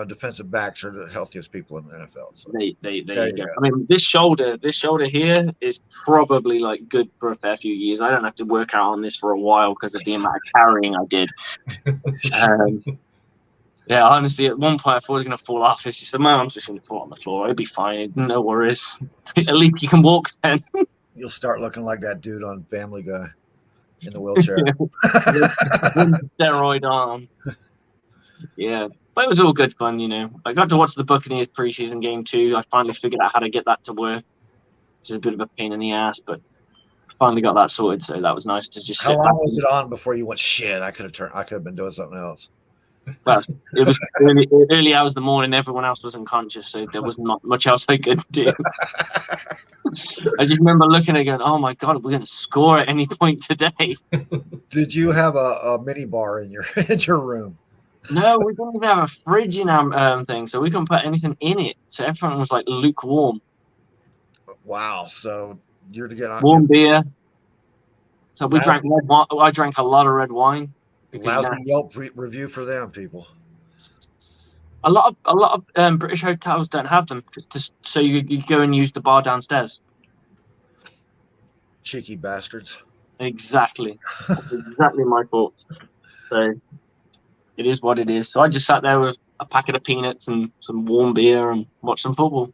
defensive backs are the healthiest people in the NFL. So. There you go. I mean, this shoulder here is probably like good for a fair few years. I don't have to work out on this for a while because of the amount of carrying I did. Yeah, honestly, at one point I thought I was going to fall off. It's just, my arm's just going to fall on the floor. It'll be fine. No worries. At least you can walk then. You'll start looking like that dude on Family Guy in the wheelchair. Steroid arm. Yeah, but it was all good fun, I got to watch the Buccaneers preseason game too. I finally figured out how to get that to work. Which is a bit of a pain in the ass, but finally got that sorted, so that was nice to just sit back. How long was it on before you went, shit, I could have been doing something else? Well, it was early hours of the morning. Everyone else was unconscious, so there wasn't much else I could do. I just remember looking and going, "Oh my God, we're going to score at any point today." Did you have a mini bar in your room? No, we didn't even have a fridge in our thing, so we couldn't put anything in it. So everyone was like lukewarm. Wow! So you're to get on warm beer. So we drank red wine. I drank a lot of red wine. Lousy Yelp review for them, people. A lot of British hotels don't have them, so you go and use the bar downstairs. Cheeky bastards. Exactly. That's exactly my fault. So it is what it is. So I just sat there with a packet of peanuts and some warm beer and watched some football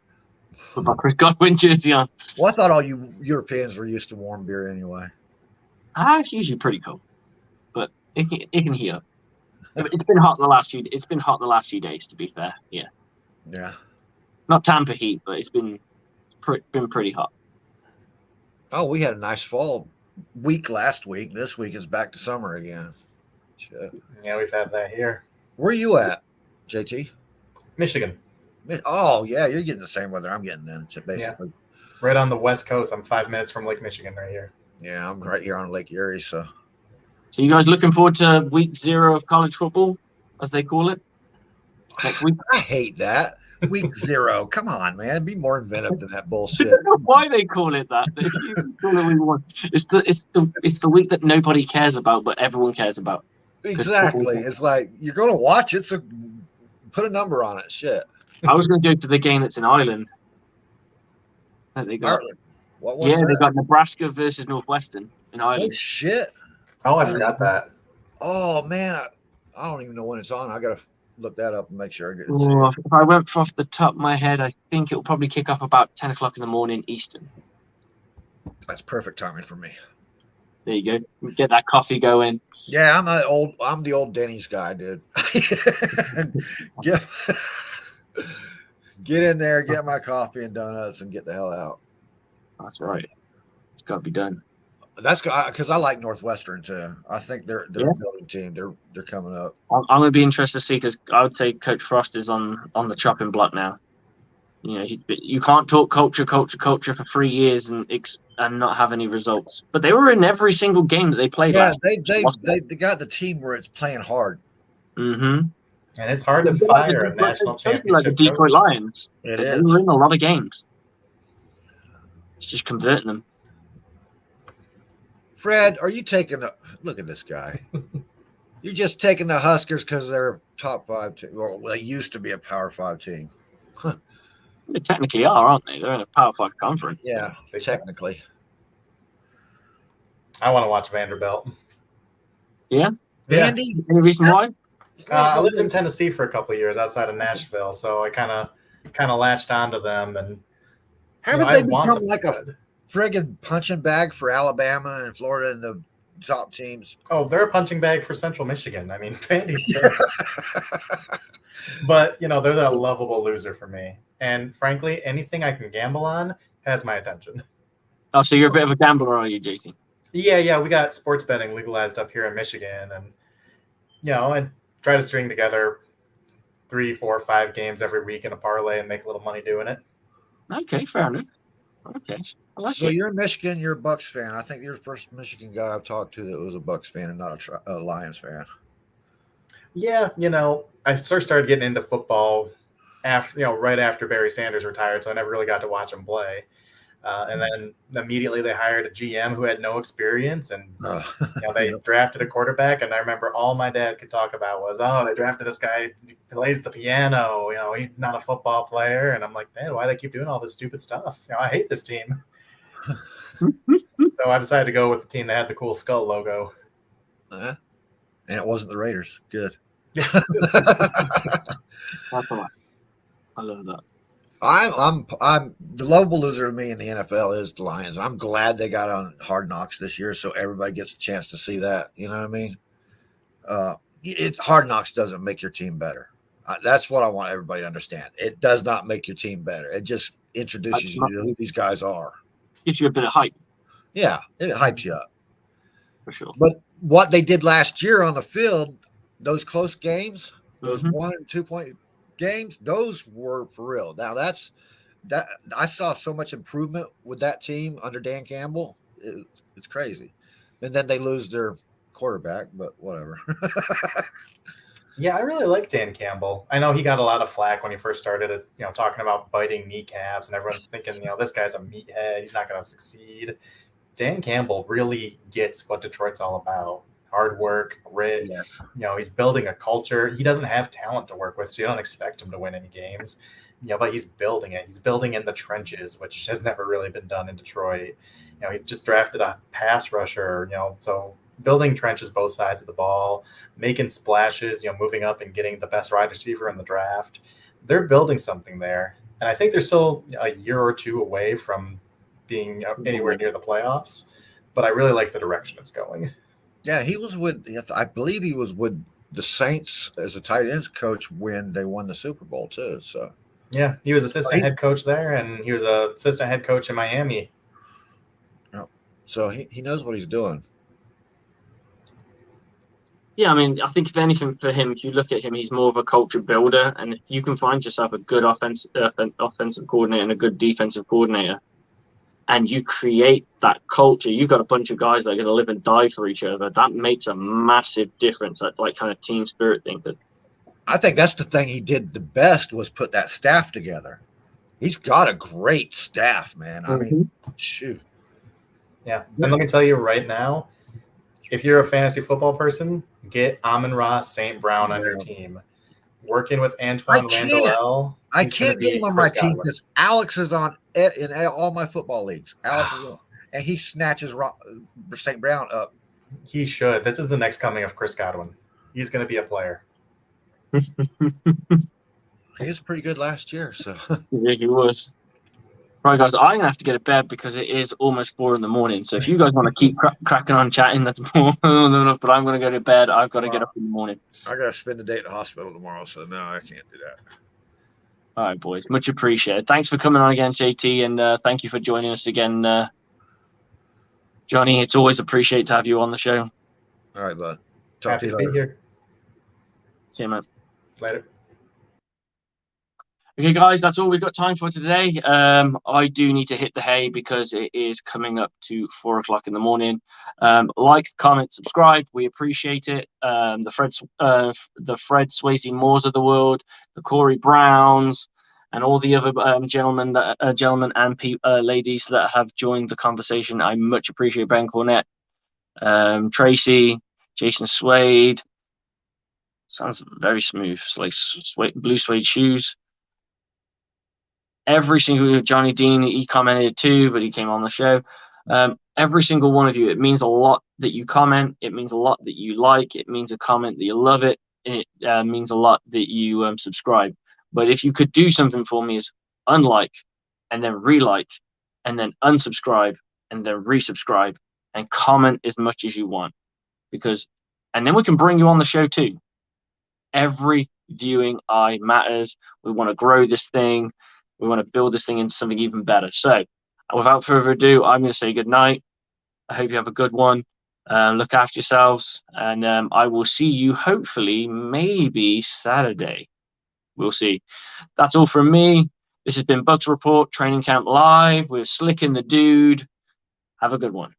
with my Chris Godwin jersey on. Well, I thought all you Europeans were used to warm beer anyway. It's usually pretty cold, but it can heat up. It's been hot the last few days, to be fair. Yeah. Yeah. Not Tampa heat, but it's been pretty hot. Oh, we had a nice fall week last week. This week is back to summer again. Shit. Yeah, we've had that here. Where are you at, JT? Michigan. Oh, yeah, you're getting the same weather I'm getting then, basically. Yeah. Right on the West Coast. I'm 5 minutes from Lake Michigan right here. Yeah, I'm right here on Lake Erie, so. So you guys looking forward to week 0 of college football, as they call it, next week? I hate that. Week 0. Come on, man. Be more inventive than that bullshit. I don't know why they call it that. It's the week that nobody cares about, but everyone cares about. Exactly. It's like you're going to watch it, so put a number on it. Shit. I was going to go to the game that's in Ireland. They got, Ireland. What was that? They got Nebraska versus Northwestern in Ireland. Oh shit! Oh, I forgot that. Oh man, I don't even know when it's on. I gotta look that up and make sure I get it. If I went off the top of my head, I think it will probably kick off about 10 o'clock in the morning Eastern. That's perfect timing for me. There you go. Get that coffee going. Yeah, I'm the old Denny's guy, dude. Get in there, get my coffee and donuts, and get the hell out. That's right. It's got to be done. That's because I like Northwestern too. I think they're a building team. They're coming up. I'm going to be interested to see, because I would say Coach Frost is on the chopping block now. You can't talk culture for 3 years and not have any results. But they were in every single game that they played. Yeah, they got the team where it's playing hard. Mm-hmm. And it's hard to fire a national championship. Like the Detroit Lions. They were in a lot of games. It's just converting them. Fred, are you taking look at this guy? You're just taking the Huskers because they're top 5 team, or they used to be a Power 5 team. They technically are, aren't they? They're in a Power 5 conference. Yeah, technically. I want to watch Vanderbilt. Yeah? Vandy? Any reason why? I lived in Tennessee for a couple of years outside of Nashville, so I kind of latched onto them. And haven't they become like a friggin' punching bag for Alabama and Florida and the top teams? Oh, they're a punching bag for Central Michigan. I mean, Vandy's but they're that lovable loser for me. And frankly, anything I can gamble on has my attention. Oh, so you're a bit of a gambler, are you, JT? Yeah, we got sports betting legalized up here in Michigan, and I try to string together 3, 4, 5 games every week in a parlay and make a little money doing it. Okay, fair enough. Okay, I like So it. you're in Michigan. You're a Bucs fan. I think you're the first Michigan guy I've talked to that was a Bucs fan and not a Lions fan. Yeah, I started getting into football after, right after Barry Sanders retired, so I never really got to watch him play. And then immediately they hired a GM who had no experience, and they drafted a quarterback. And I remember all my dad could talk about was, oh, they drafted this guy who plays the piano. He's not a football player. And I'm like, man, why do they keep doing all this stupid stuff? I hate this team. So I decided to go with the team that had the cool skull logo. And it wasn't the Raiders. Good. I love that. I'm the lovable loser of me in the NFL is the Lions. I'm glad they got on Hard Knocks this year, so everybody gets a chance to see that. You know what I mean? It's Hard Knocks doesn't make your team better. That's what I want everybody to understand. It does not make your team better. It just introduces you to who these guys are. Gives you a bit of hype. Yeah, it hypes you up. For sure. But what they did last year on the field, those close games, those 1 and 2 point games, those were for real. Now that I saw so much improvement with that team under Dan Campbell. It's crazy. And then they lose their quarterback, but whatever. Yeah, I really like Dan Campbell. I know he got a lot of flack when he first started, talking about biting kneecaps, and everyone's thinking, this guy's a meathead. He's not going to succeed. Dan Campbell really gets what Detroit's all about. Hard work, grit. Yes. He's building a culture. He doesn't have talent to work with, so you don't expect him to win any games. But he's building it. He's building in the trenches, which has never really been done in Detroit. He just drafted a pass rusher, so building trenches both sides of the ball, making splashes, moving up and getting the best wide receiver in the draft. They're building something there. And I think they're still a year or two away from being anywhere near the playoffs, but I really like the direction it's going. Yeah, he was I believe he was with the Saints as a tight ends coach when they won the Super Bowl too. So yeah, he was assistant head coach there, and he was an assistant head coach in Miami. So he knows what he's doing. Yeah, I mean, I think if anything for him, if you look at him, he's more of a culture builder. And if you can find yourself a good offensive coordinator and a good defensive coordinator, and you create that culture, you've got a bunch of guys that are going to live and die for each other. That makes a massive difference. That kind of team spirit thing. I think that's the thing he did the best was put that staff together. He's got a great staff, man. I mean, shoot. Yeah, and let me tell you right now, if you're a fantasy football person, get Amon-Ra St. Brown on your team. Working with Antoine Randall. I can't get him on my team because Alex is on in all my football leagues. Alex is on, and he snatches St. Brown up. He should. This is the next coming of Chris Godwin. He's going to be a player. He was pretty good last year. So yeah, he was. Right, guys, I'm going to have to get to bed because it is almost 4 a.m. So if you guys want to keep cracking on chatting, that's more than enough. But I'm going to go to bed. I've got to get up in the morning. I got to spend the day at the hospital tomorrow, so no, I can't do that. All right, boys. Much appreciated. Thanks for coming on again, JT, and thank you for joining us again, Johnny. It's always appreciated to have you on the show. All right, bud. Talk Happy to you to be later. here. See you, man. Later. Okay, guys, that's all we've got time for today. I do need to hit the hay because it is coming up to 4 o'clock in the morning. Like, comment, subscribe. We appreciate it. The Fred Swayze Moores of the world, the Corey Browns, and all the other gentlemen and ladies that have joined the conversation. I much appreciate Ben Cornett, Tracy, Jason Swade. Sounds very smooth. It's like blue suede shoes. Every single Johnny Dean, he commented too, but he came on the show. Every single one of you, it means a lot that you comment. It means a lot that you like. It means a comment that you love it. And it means a lot that you subscribe. But if you could do something for me is unlike, and then relike, and then unsubscribe, and then resubscribe, and comment as much as you want. And then we can bring you on the show too. Every viewing eye matters. We want to grow this thing. We want to build this thing into something even better. So without further ado, I'm going to say good night. I hope you have a good one. Look after yourselves, and I will see you hopefully maybe Saturday. We'll see. That's all from me. This has been Bucs Report Training Camp Live with Slick and the Dude. Have a good one.